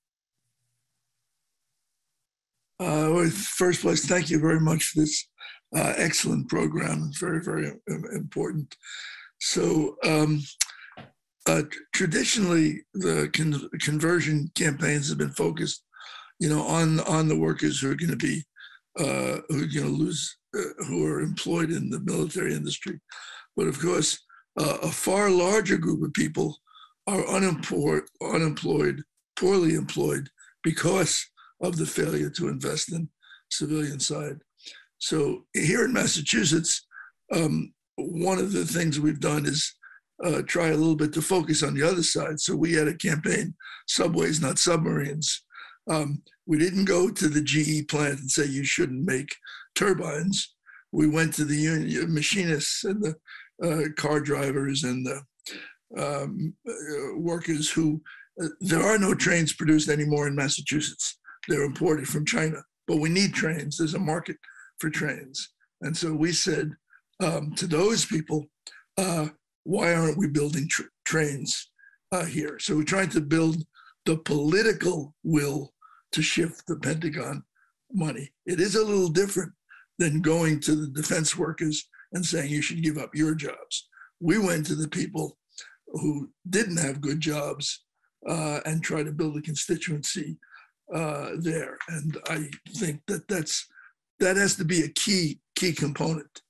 First place, thank you very much for this excellent program. It's very, very important. So traditionally, the conversion campaigns have been focused, on the workers who are going to be, who are going to lose, who are employed in the military industry. But of course, a far larger group of people are unemployed, poorly employed, because of the failure to invest in civilian side. So here in Massachusetts, one of the things we've done is try a little bit to focus on the other side. So we had a campaign, Subways, Not Submarines. We didn't go to the GE plant and say you shouldn't make turbines. We went to the union machinists and the car drivers and the workers who, there are no trains produced anymore in Massachusetts. They're imported from China, but we need trains. There's a market for trains. And so we said to those people, why aren't we building trains here? So we're trying to build the political will to shift the Pentagon money. It is a little different than going to the defense workers and saying you should give up your jobs. We went to the people who didn't have good jobs and try to build a constituency there. And I think that has to be a key component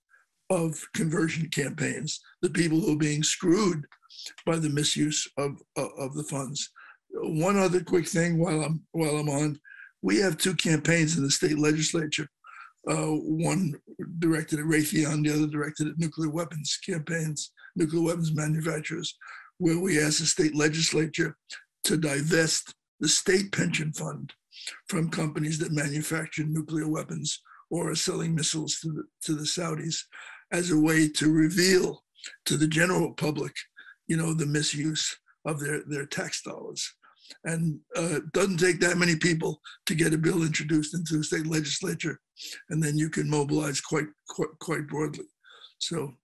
of conversion campaigns, the people who are being screwed by the misuse of the funds. One other quick thing while I'm on, we have two campaigns in the state legislature. One directed at Raytheon, the other directed at nuclear weapons campaigns, nuclear weapons manufacturers, where we asked the state legislature to divest the state pension fund from companies that manufacture nuclear weapons or are selling missiles to the Saudis, as a way to reveal to the general public, the misuse of their tax dollars. And it doesn't take that many people to get a bill introduced into the state legislature, and then you can mobilize quite broadly. So,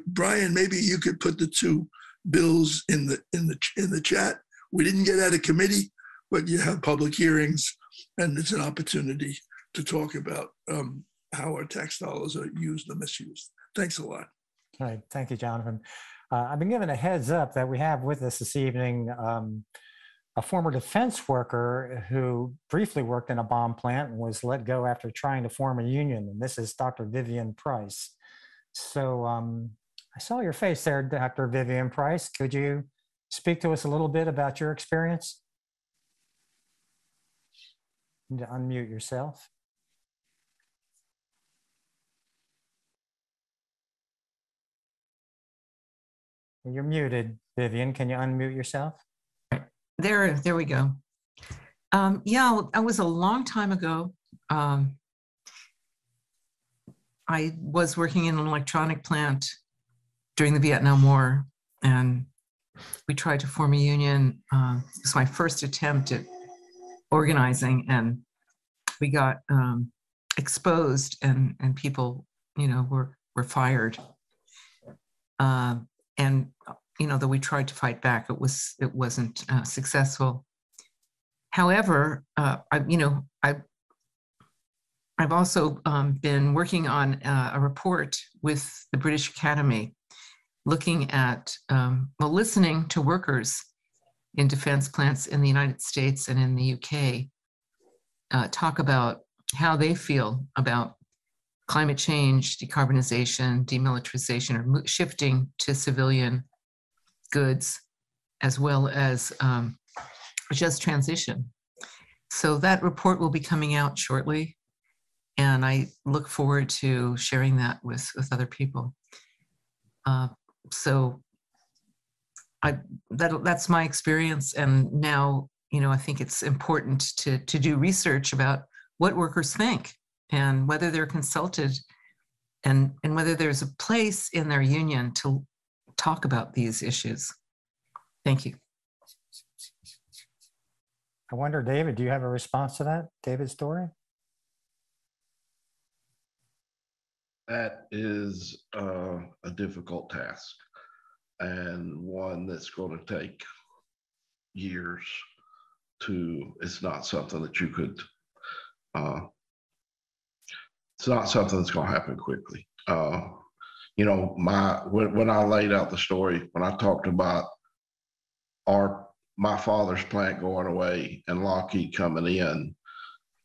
Brian, maybe you could put the two bills in the chat. We didn't get out of committee, but you have public hearings, and it's an opportunity to talk about how our tax dollars are used or misused. Thanks a lot. All right, thank you, Jonathan. I've been given a heads up that we have with us this evening a former defense worker who briefly worked in a bomb plant and was let go after trying to form a union. And this is Dr. Vivian Price. So I saw your face there, Dr. Vivian Price. Could you speak to us a little bit about your experience? You need to unmute yourself. You're muted, Vivian. Can you unmute yourself? There we go. Yeah, that was a long time ago. I was working in an electronic plant during the Vietnam War, and we tried to form a union. It was my first attempt at organizing, and we got exposed, and people, were fired. And though we tried to fight back, it wasn't successful. However, I've also been working on a report with the British Academy, looking at, listening to workers in defense plants in the United States and in the UK talk about how they feel about climate change, decarbonization, demilitarization, or shifting to civilian goods, as well as just transition. So that report will be coming out shortly, and I look forward to sharing that with other people. So that's my experience, and now I think it's important to do research about what workers think and whether they're consulted, and whether there's a place in their union to talk about these issues. Thank you. I wonder, David, do you have a response to that? David Storey? That is a difficult task, and one that's going to take years it's not something that you could, it's not something that's going to happen quickly. When I laid out the story, when I talked about my father's plant going away and Lockheed coming in,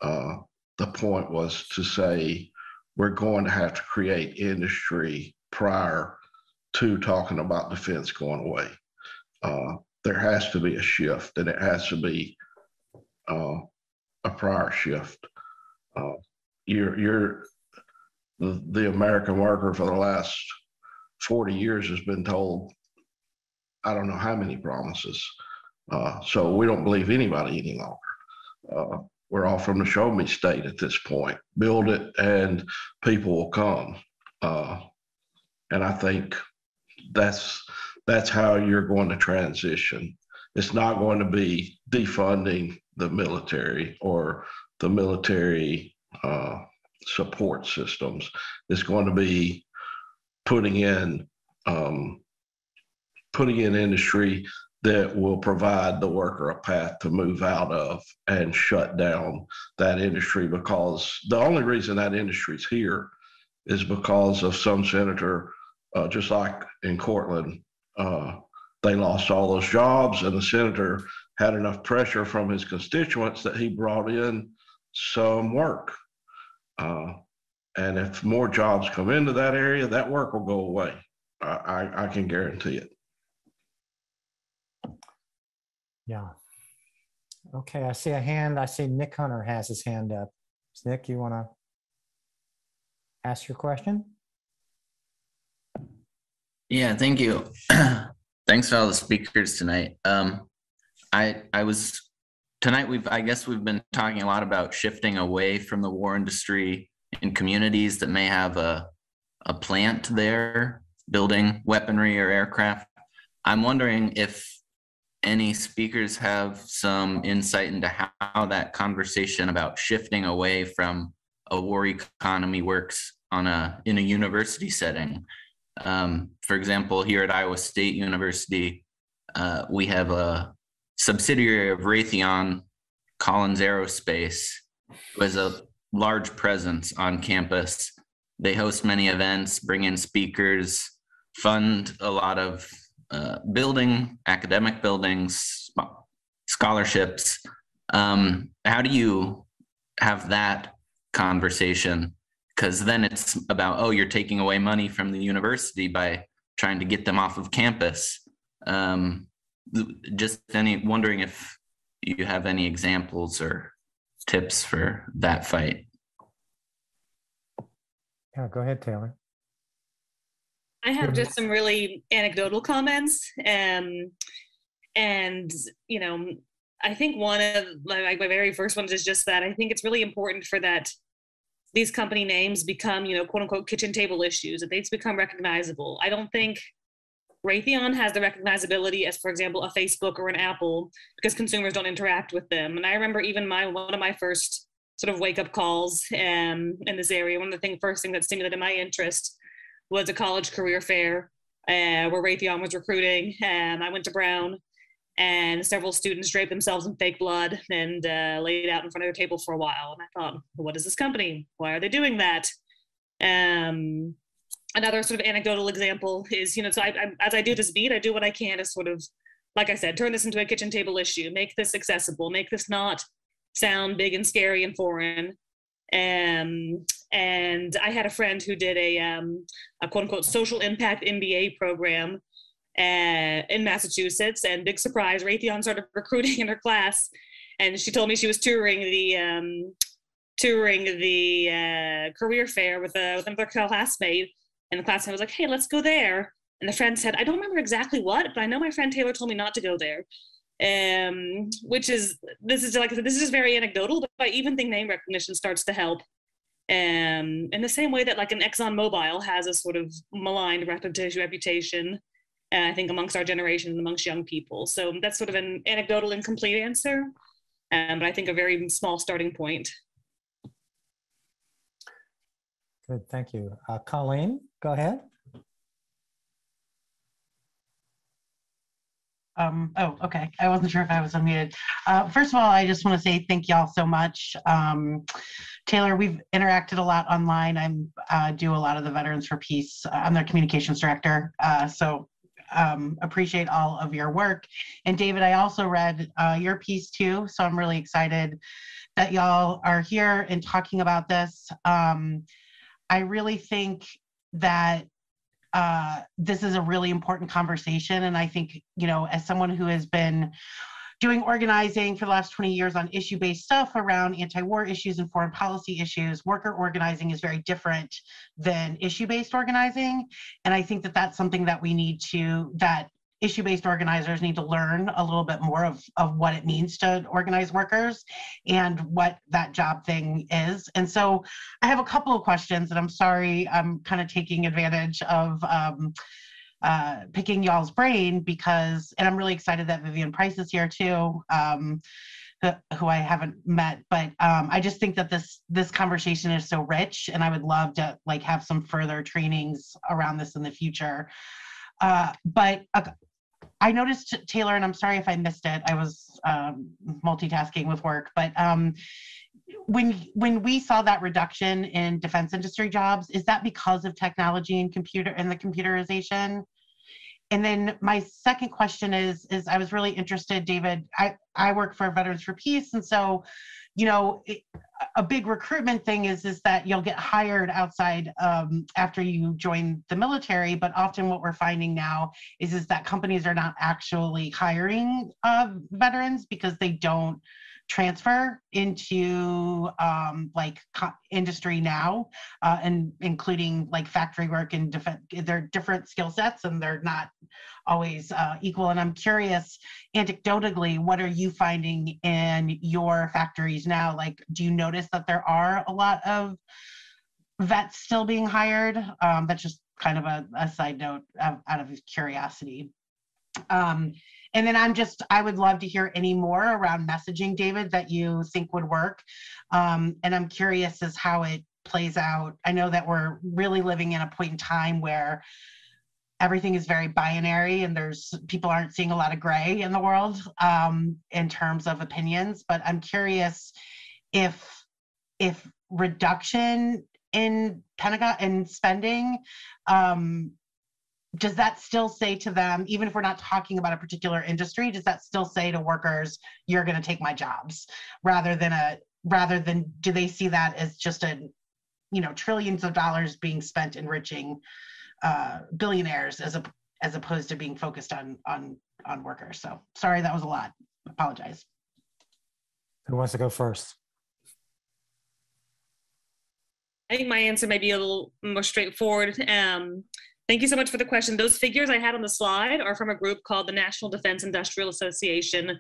the point was to say, we're going to have to create industry prior to talking about defense going away. There has to be a shift, and it has to be a prior shift. The American worker for the last 40 years has been told, I don't know how many promises. So we don't believe anybody any longer. We're all from the show me state at this point. Build it and people will come. And I think that's how you're going to transition. It's not going to be defunding the military or the military support systems. It's going to be putting in industry that will provide the worker a path to move out of and shut down that industry, because the only reason that industry's here is because of some senator, just like in Cortland, they lost all those jobs, and the senator had enough pressure from his constituents that he brought in some work. And if more jobs come into that area, that work will go away. I can guarantee it. Yeah. Okay, I see a hand. I see Nick Hunter has his hand up. Nick, you want to ask your question? Yeah, thank you. Thanks to all the speakers tonight. I guess we've been talking a lot about shifting away from the war industry in communities that may have a plant there building weaponry or aircraft. I'm wondering if any speakers have some insight into how that conversation about shifting away from a war economy works in a university setting. For example, here at Iowa State University, we have a subsidiary of Raytheon, Collins Aerospace, who has a large presence on campus. They host many events, bring in speakers, fund a lot of academic buildings, scholarships. How do you have that conversation? Because then it's about, oh, you're taking away money from the university by trying to get them off of campus. just wondering if you have any examples or tips for that fight. Yeah, go ahead, Taylor. I have just some really anecdotal comments. And, you know, I think one of my very first ones is just that I think it's really important for that these company names become, you know, quote unquote kitchen table issues, that they become recognizable. I don't think Raytheon has the recognizability as, for example, a Facebook or an Apple, because consumers don't interact with them. And I remember even one of my first sort of wake up calls in this area, one of the first thing that stimulated my interest was a college career fair where Raytheon was recruiting. I went to Brown, and several students draped themselves in fake blood and laid out in front of their table for a while. And I thought, what is this company? Why are they doing that? Another sort of anecdotal example is, you know, so as I do this beat, I do what I can to sort of, like I said, turn this into a kitchen table issue, make this accessible, make this not sound big and scary and foreign. And I had a friend who did a quote unquote social impact MBA program in Massachusetts, and big surprise, Raytheon started recruiting in her class, and she told me she was touring the career fair with another classmate, and the classmate was like, "Hey, let's go there." And the friend said, "I don't remember exactly what, but I know my friend Taylor told me not to go there." This is just very anecdotal, but I even think name recognition starts to help. In the same way that like an ExxonMobil has a sort of maligned reputation, I think amongst our generation and amongst young people. So that's sort of an anecdotal incomplete answer, but I think a very small starting point. Good, thank you. Colleen, go ahead. Oh, okay. I wasn't sure if I was unmuted. First of all, I just want to say thank y'all so much. Taylor, we've interacted a lot online. I do a lot of the Veterans for Peace. I'm their communications director. So appreciate all of your work. And David, I also read your piece too. So I'm really excited that y'all are here and talking about this. I really think that this is a really important conversation. And I think, you know, as someone who has been doing organizing for the last 20 years on issue-based stuff around anti-war issues and foreign policy issues, worker organizing is very different than issue-based organizing. And I think that that's something that that issue-based organizers need to learn a little bit more of what it means to organize workers and what that job thing is. And so I have a couple of questions, and I'm sorry, I'm kind of taking advantage of picking y'all's brain and I'm really excited that Vivian Price is here too, who I haven't met, but I just think that this conversation is so rich, and I would love to like have some further trainings around this in the future. But I noticed, Taylor, and I'm sorry if I missed it, I was multitasking with work, but when we saw that reduction in defense industry jobs, is that because of technology and the computerization? And then my second question is I was really interested, David, I work for Veterans for Peace, and so, you know, a big recruitment thing is that you'll get hired outside after you join the military, but often what we're finding now is that companies are not actually hiring veterans because they don't transfer into industry now, and including like factory work and they're different skill sets and they're not always equal. And I'm curious, anecdotally, what are you finding in your factories now? Like, do you notice that there are a lot of vets still being hired? That's just kind of a side note out of curiosity. And then I would love to hear any more around messaging, David, that you think would work. And I'm curious as how it plays out. I know that we're really living in a point in time where everything is very binary and people aren't seeing a lot of gray in the world in terms of opinions, but I'm curious if reduction in Pentagon and spending, does that still say to them, even if we're not talking about a particular industry, does that still say to workers, you're going to take my jobs, rather than do they see that as just trillions of dollars being spent enriching billionaires as opposed to being focused on on workers. So sorry, that was a lot. Apologize. Who wants to go first? I think my answer may be a little more straightforward. Thank you so much for the question. Those figures I had on the slide are from a group called the National Defense Industrial Association.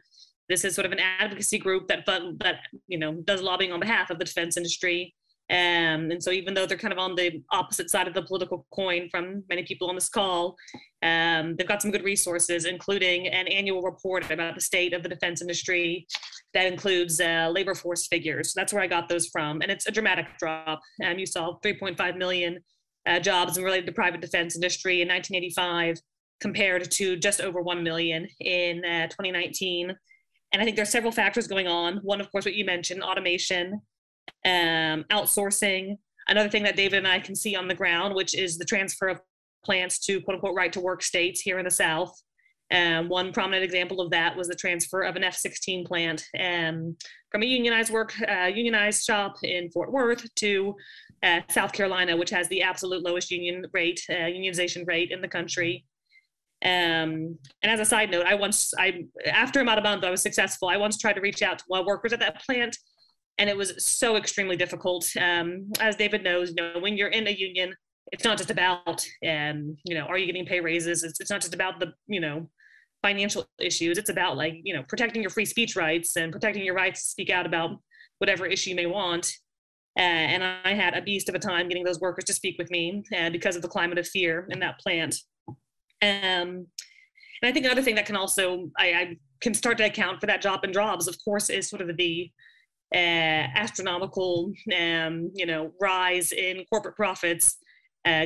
This is sort of an advocacy group that does lobbying on behalf of the defense industry. And so even though they're kind of on the opposite side of the political coin from many people on this call, they've got some good resources, including an annual report about the state of the defense industry that includes labor force figures. That's where I got those from. And it's a dramatic drop. You saw 3.5 million jobs related to private defense industry in 1985 compared to just over 1 million in 2019. And I think there's several factors going on. One, of course, what you mentioned, automation, outsourcing. Another thing that David and I can see on the ground, which is the transfer of plants to quote unquote right to work states here in the South. One prominent example of that was the transfer of an F-16 plant from a unionized shop in Fort Worth to South Carolina, which has the absolute lowest unionization rate in the country. And as a side note, after about a month, I was successful. I once tried to reach out to workers at that plant, and it was so extremely difficult. As David knows, when you're in a union, it's not just about, are you getting pay raises? It's not just about the, financial issues. It's about protecting your free speech rights and protecting your rights to speak out about whatever issue you may want. And I had a beast of a time getting those workers to speak with me because of the climate of fear in that plant. And I think another thing that can also, I can start to account for that drop in jobs, of course, is sort of the astronomical, rise in corporate profits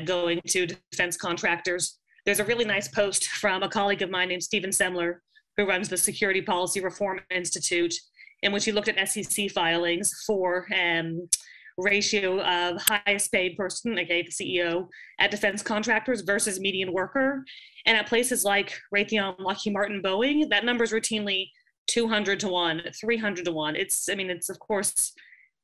going to defense contractors. There's a really nice post from a colleague of mine named Stephen Semler, who runs the Security Policy Reform Institute, in which he looked at SEC filings for ratio of highest paid person, aka the CEO, at defense contractors versus median worker. And at places like Raytheon, Lockheed Martin, Boeing, that number is routinely 200 to 1, 300 to 1. It's of course,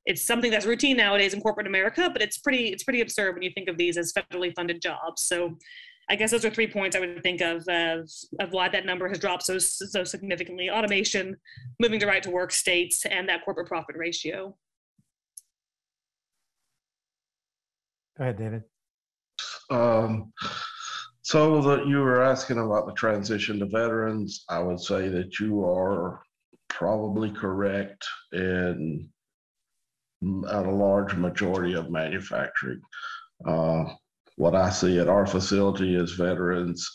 it's something that's routine nowadays in corporate America, but it's pretty absurd when you think of these as federally funded jobs. So I guess those are 3 points I would think of why that number has dropped so significantly: automation, moving to right to work states, and that corporate profit ratio. Go ahead, David. So that you were asking about the transition to veterans, I would say that you are probably correct in a large majority of manufacturing. What I see at our facility is veterans,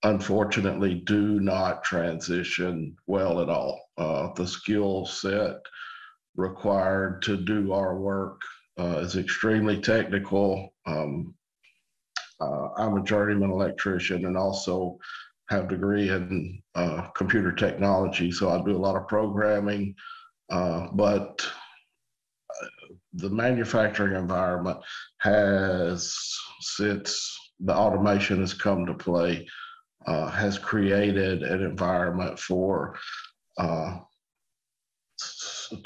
unfortunately, do not transition well at all. The skill set required to do our work is extremely technical. I'm a journeyman electrician and also have a degree in computer technology, so I do a lot of programming, but the manufacturing environment has, since the automation has come to play, has created an environment for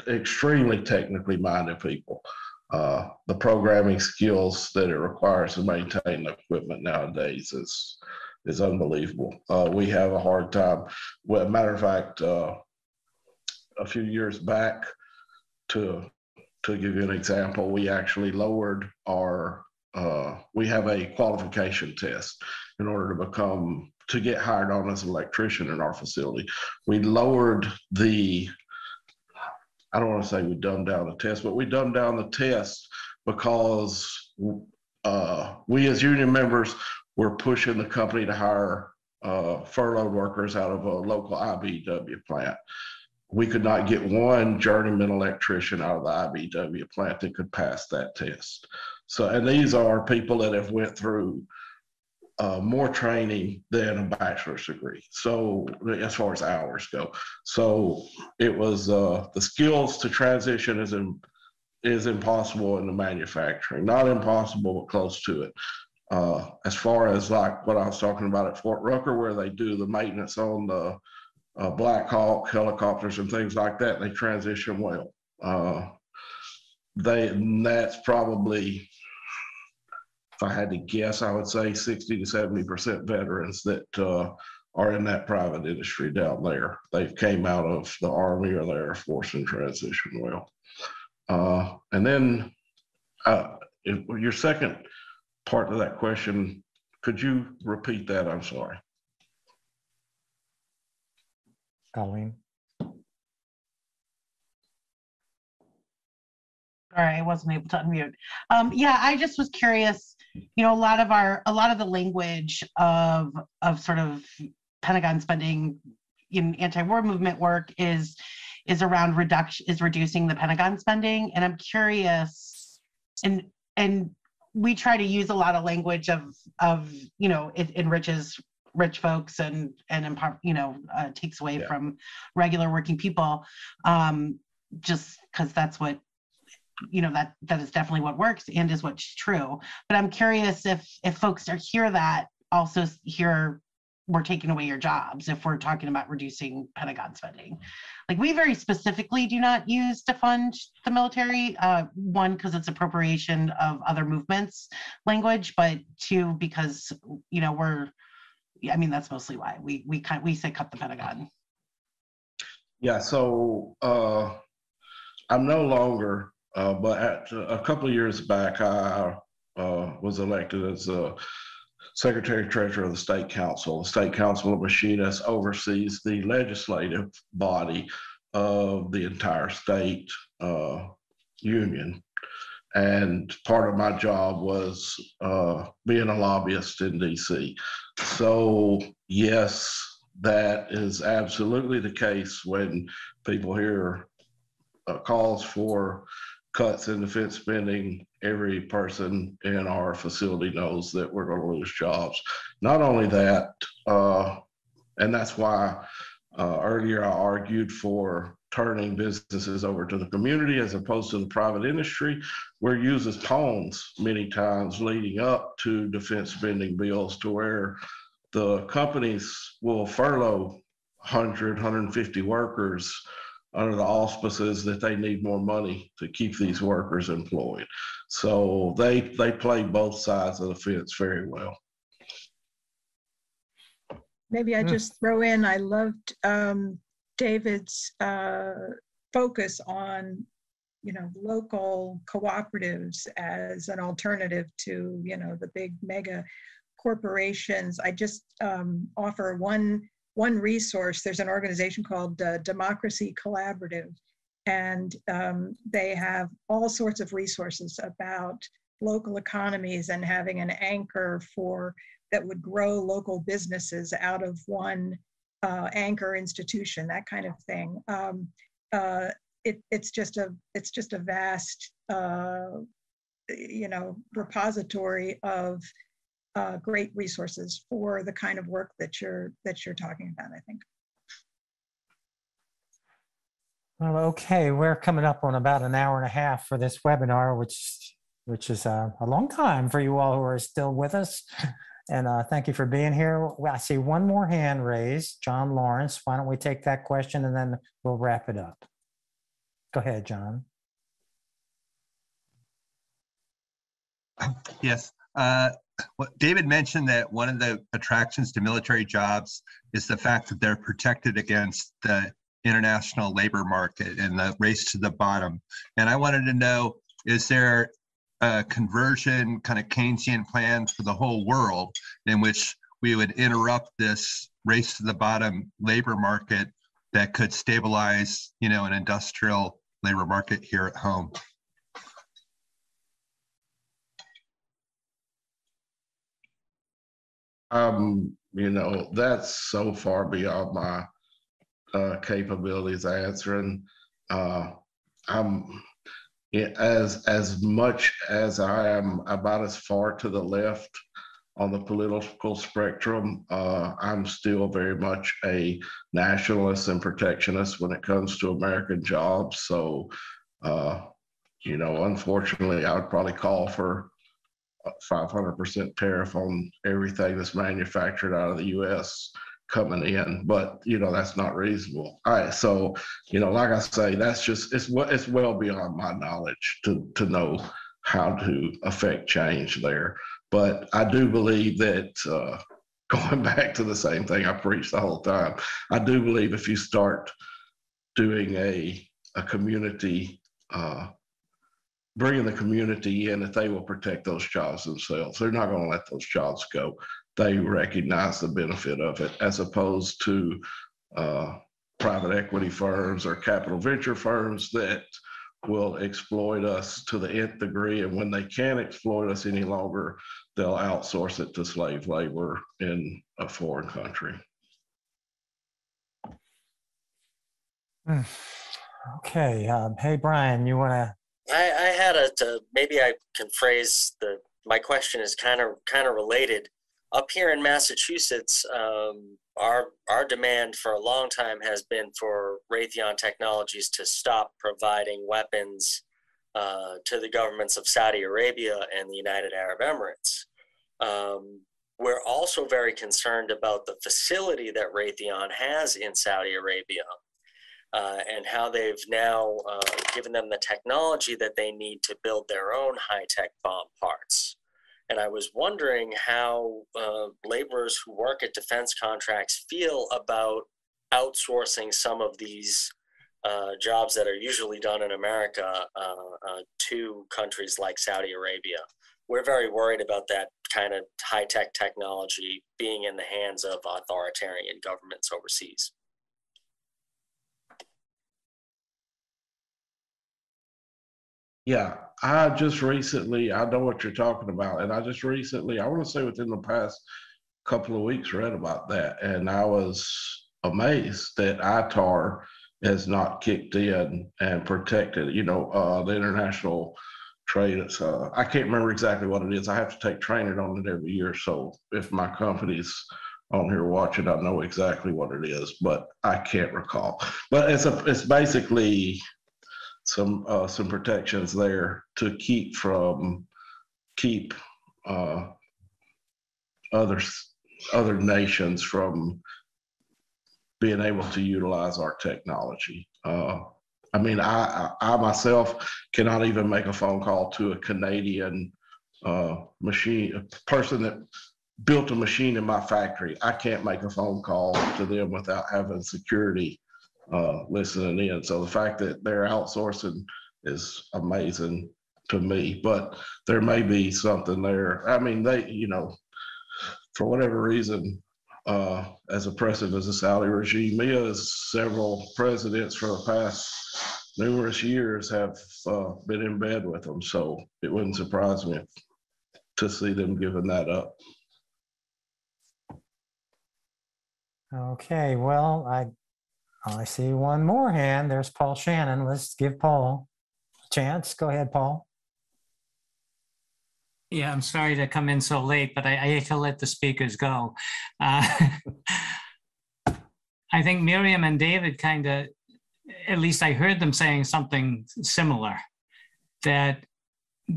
extremely technically minded people. The programming skills that it requires to maintain the equipment nowadays is unbelievable. We have a hard time. Well, matter of fact, a few years back, to give you an example, we actually lowered our, we have a qualification test in order to get hired on as an electrician in our facility. We lowered I don't want to say we dumbed down the test, but we dumbed down the test because we as union members were pushing the company to hire furloughed workers out of a local IBEW plant. We could not get one journeyman electrician out of the IBEW plant that could pass that test. So, and these are people that have went through more training than a bachelor's degree. So as far as hours go, so it was the skills to transition is impossible in the manufacturing. Not impossible, but close to it. As far as like what I was talking about at Fort Rucker, where they do the maintenance on the Black Hawk helicopters and things like that, they transition well. That's probably, if I had to guess, I would say 60 to 70% veterans that are in that private industry down there. They came out of the Army or the Air Force in transition well. And then your second part of that question, could you repeat that? I'm sorry. Colleen. Sorry, I wasn't able to unmute. Yeah, I just was curious. You know, a lot of the language of sort of Pentagon spending in anti-war movement work is around reducing the Pentagon spending, and I'm curious. And we try to use a lot of language of you know, it enriches rich folks and takes away from regular working people, just because that's what, you know, that is definitely what works and is what's true. But I'm curious if folks hear that, also hear we're taking away your jobs if we're talking about reducing Pentagon spending. Like, we very specifically do not use to fund the military, one, because it's appropriation of other movements language, but two, because, you know, that's mostly why we say cut the Pentagon. Yeah, so I'm no longer, but a couple of years back, I was elected as a Secretary-Treasurer of the State Council. The State Council of Machinists oversees the legislative body of the entire state union. And part of my job was being a lobbyist in DC. So yes, that is absolutely the case when people hear calls for cuts in defense spending. Every person in our facility knows that we're going to lose jobs. Not only that, and that's why earlier I argued for turning businesses over to the community as opposed to the private industry. We're used as pawns many times leading up to defense spending bills, to where the companies will furlough 100, 150 workers under the auspices that they need more money to keep these workers employed. So they play both sides of the fence very well. Maybe I just throw in, I loved David's focus on, you know, local cooperatives as an alternative to, you know, the big mega corporations. I just offer one resource. There's an organization called Democracy Collaborative, and they have all sorts of resources about local economies and having an anchor that would grow local businesses out of one anchor institution, that kind of thing. It's just a vast, you know, repository of great resources for the kind of work that you're talking about, I think. Well, okay, we're coming up on about an hour and a half for this webinar, which is a long time for you all who are still with us. And thank you for being here. Well, I see one more hand raised, John Lawrence. Why don't we take that question and then we'll wrap it up. Go ahead, John. Yes. David mentioned that one of the attractions to military jobs is the fact that they're protected against the international labor market and the race to the bottom. And I wanted to know, is there a conversion kind of Keynesian plan for the whole world in which we would interrupt this race to the bottom labor market that could stabilize, you know, an industrial labor market here at home? You know, that's so far beyond my capabilities answering. I'm as much as I am about as far to the left on the political spectrum, I'm still very much a nationalist and protectionist when it comes to American jobs. So, you know, unfortunately, I would probably call for 500% tariff on everything that's manufactured out of the U.S. coming in, but you know, that's not reasonable. All right, so you know, like I say, that's just it's well beyond my knowledge to know how to affect change there. But I do believe that going back to the same thing I preached the whole time. I do believe if you start doing a community, bringing the community in, that they will protect those jobs themselves. They're not going to let those jobs go. They recognize the benefit of it, as opposed to private equity firms or capital venture firms that will exploit us to the nth degree. And when they can't exploit us any longer, they'll outsource it to slave labor in a foreign country. Okay. Hey, Brian, you want to? I had maybe I can phrase my question is kind of related. Up here in Massachusetts, our demand for a long time has been for Raytheon Technologies to stop providing weapons to the governments of Saudi Arabia and the United Arab Emirates. We're also very concerned about the facility that Raytheon has in Saudi Arabia and how they've now given them the technology that they need to build their own high-tech bomb parts. And I was wondering how laborers who work at defense contracts feel about outsourcing some of these jobs that are usually done in America to countries like Saudi Arabia. We're very worried about that kind of high-tech technology being in the hands of authoritarian governments overseas. Yeah, I just recently, I know what you're talking about, and I just recently, I want to say within the past couple of weeks, read about that, and I was amazed that ITAR has not kicked in and protected, the international trade. It's, I can't remember exactly what it is. I have to take training on it every year, so if my company's on here watching, I know exactly what it is, but I can't recall. But it's basically some protections there to keep other nations from being able to utilize our technology. I mean, I myself cannot even make a phone call to a Canadian a person that built a machine in my factory. I can't make a phone call to them without having security listening in. So the fact that they're outsourcing is amazing to me, but there may be something there. I mean, they, for whatever reason, as oppressive as the Saudi regime is, several presidents for the past numerous years have been in bed with them. So it wouldn't surprise me to see them giving that up. Okay, well, I see one more hand. There's Paul Shannon. Let's give Paul a chance. Go ahead, Paul. Yeah, I'm sorry to come in so late, but I hate to let the speakers go. I think Miriam and David kind of, at least I heard them saying something similar, that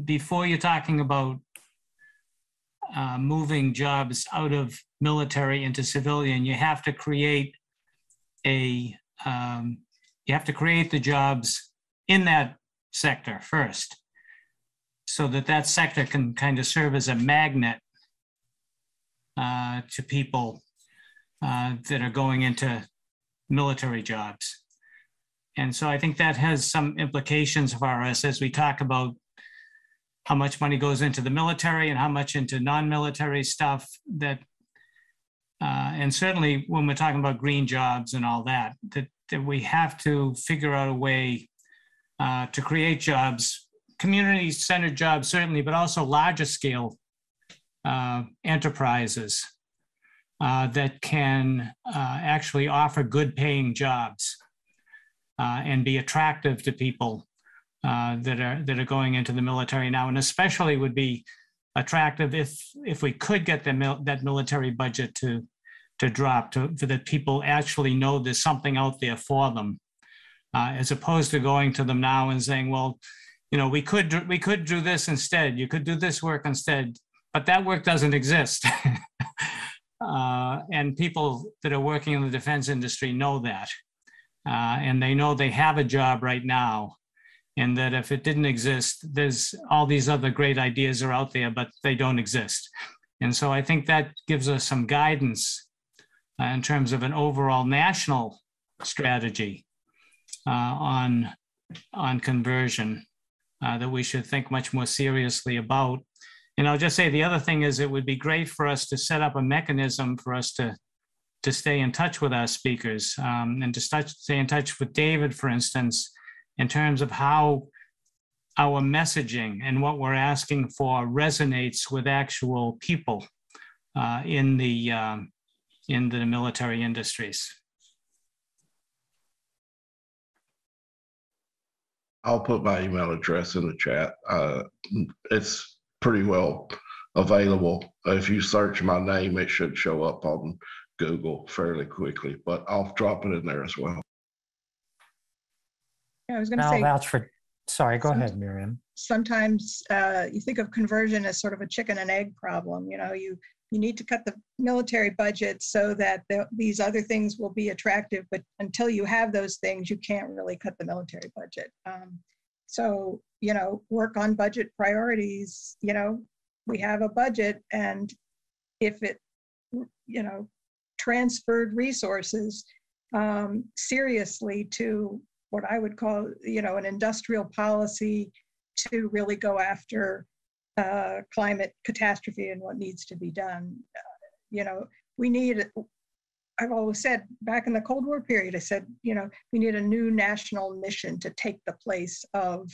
before you're talking about moving jobs out of military into civilian, you have to create the jobs in that sector first, so that sector can kind of serve as a magnet to people that are going into military jobs. And so I think that has some implications for us as we talk about how much money goes into the military and how much into non-military stuff, that and certainly when we're talking about green jobs and all that, that we have to figure out a way to create jobs, community-centered jobs certainly, but also larger scale enterprises that can actually offer good paying jobs and be attractive to people that are going into the military now, and especially would be attractive if we could get that military budget to drop, so that people actually know there's something out there for them, as opposed to going to them now and saying, well, we could do this instead. You could do this work instead, but that work doesn't exist. And people that are working in the defense industry know that, and they know they have a job right now, and that if it didn't exist, there's all these other great ideas are out there, but they don't exist. And so I think that gives us some guidance in terms of an overall national strategy on conversion that we should think much more seriously about. And I'll just say the other thing is it would be great for us to set up a mechanism for us to stay in touch with our speakers and to stay in touch with David, for instance, in terms of how our messaging and what we're asking for resonates with actual people in the military industries. I'll put my email address in the chat. It's pretty well available. If you search my name, it should show up on Google fairly quickly, but I'll drop it in there as well. Yeah, I was going to say. Vouch for. Sorry, go ahead, Miriam. Sometimes you think of conversion as sort of a chicken and egg problem. You know, you need to cut the military budget so that these other things will be attractive, but until you have those things, you can't really cut the military budget. So, you know, work on budget priorities. You know, we have a budget, and if it, you know, transferred resources seriously to what I would call, you know, an industrial policy to really go after climate catastrophe and what needs to be done. You know, we need, I've always said back in the Cold War period, I said, you know, we need a new national mission to take the place of,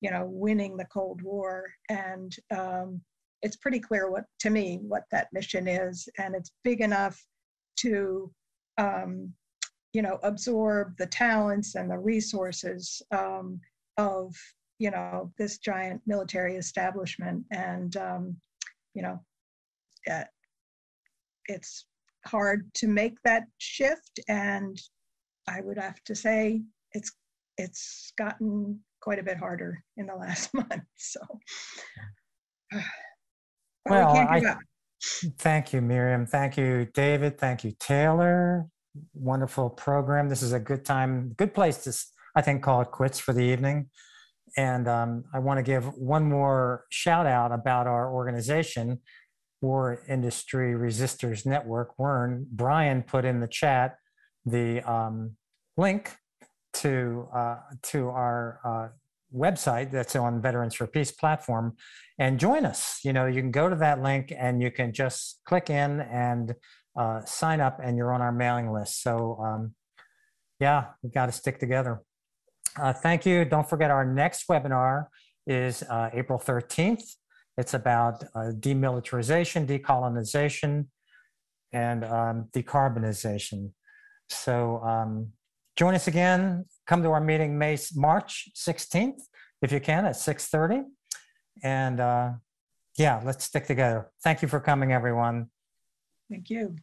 you know, winning the Cold War. And it's pretty clear to me what that mission is. And it's big enough to, you know, absorb the talents and the resources of, you know, this giant military establishment. And, you know, it's hard to make that shift. And I would have to say it's gotten quite a bit harder in the last month. So, well, thank you, Miriam. Thank you, David. Thank you, Taylor. Wonderful program. This is a good time, good place to, I think, call it quits for the evening. And I want to give one more shout out about our organization, War Industry Resistors Network, WIRN. Brian put in the chat the link to our website that's on Veterans for Peace platform, and join us. You know, you can go to that link and you can just click in and sign up, and you're on our mailing list. So yeah, we've got to stick together. Thank you. Don't forget, our next webinar is April 13th. It's about demilitarization, decolonization, and decarbonization. So join us again. Come to our meeting March 16th, if you can, at 6:30. And yeah, let's stick together. Thank you for coming, everyone. Thank you.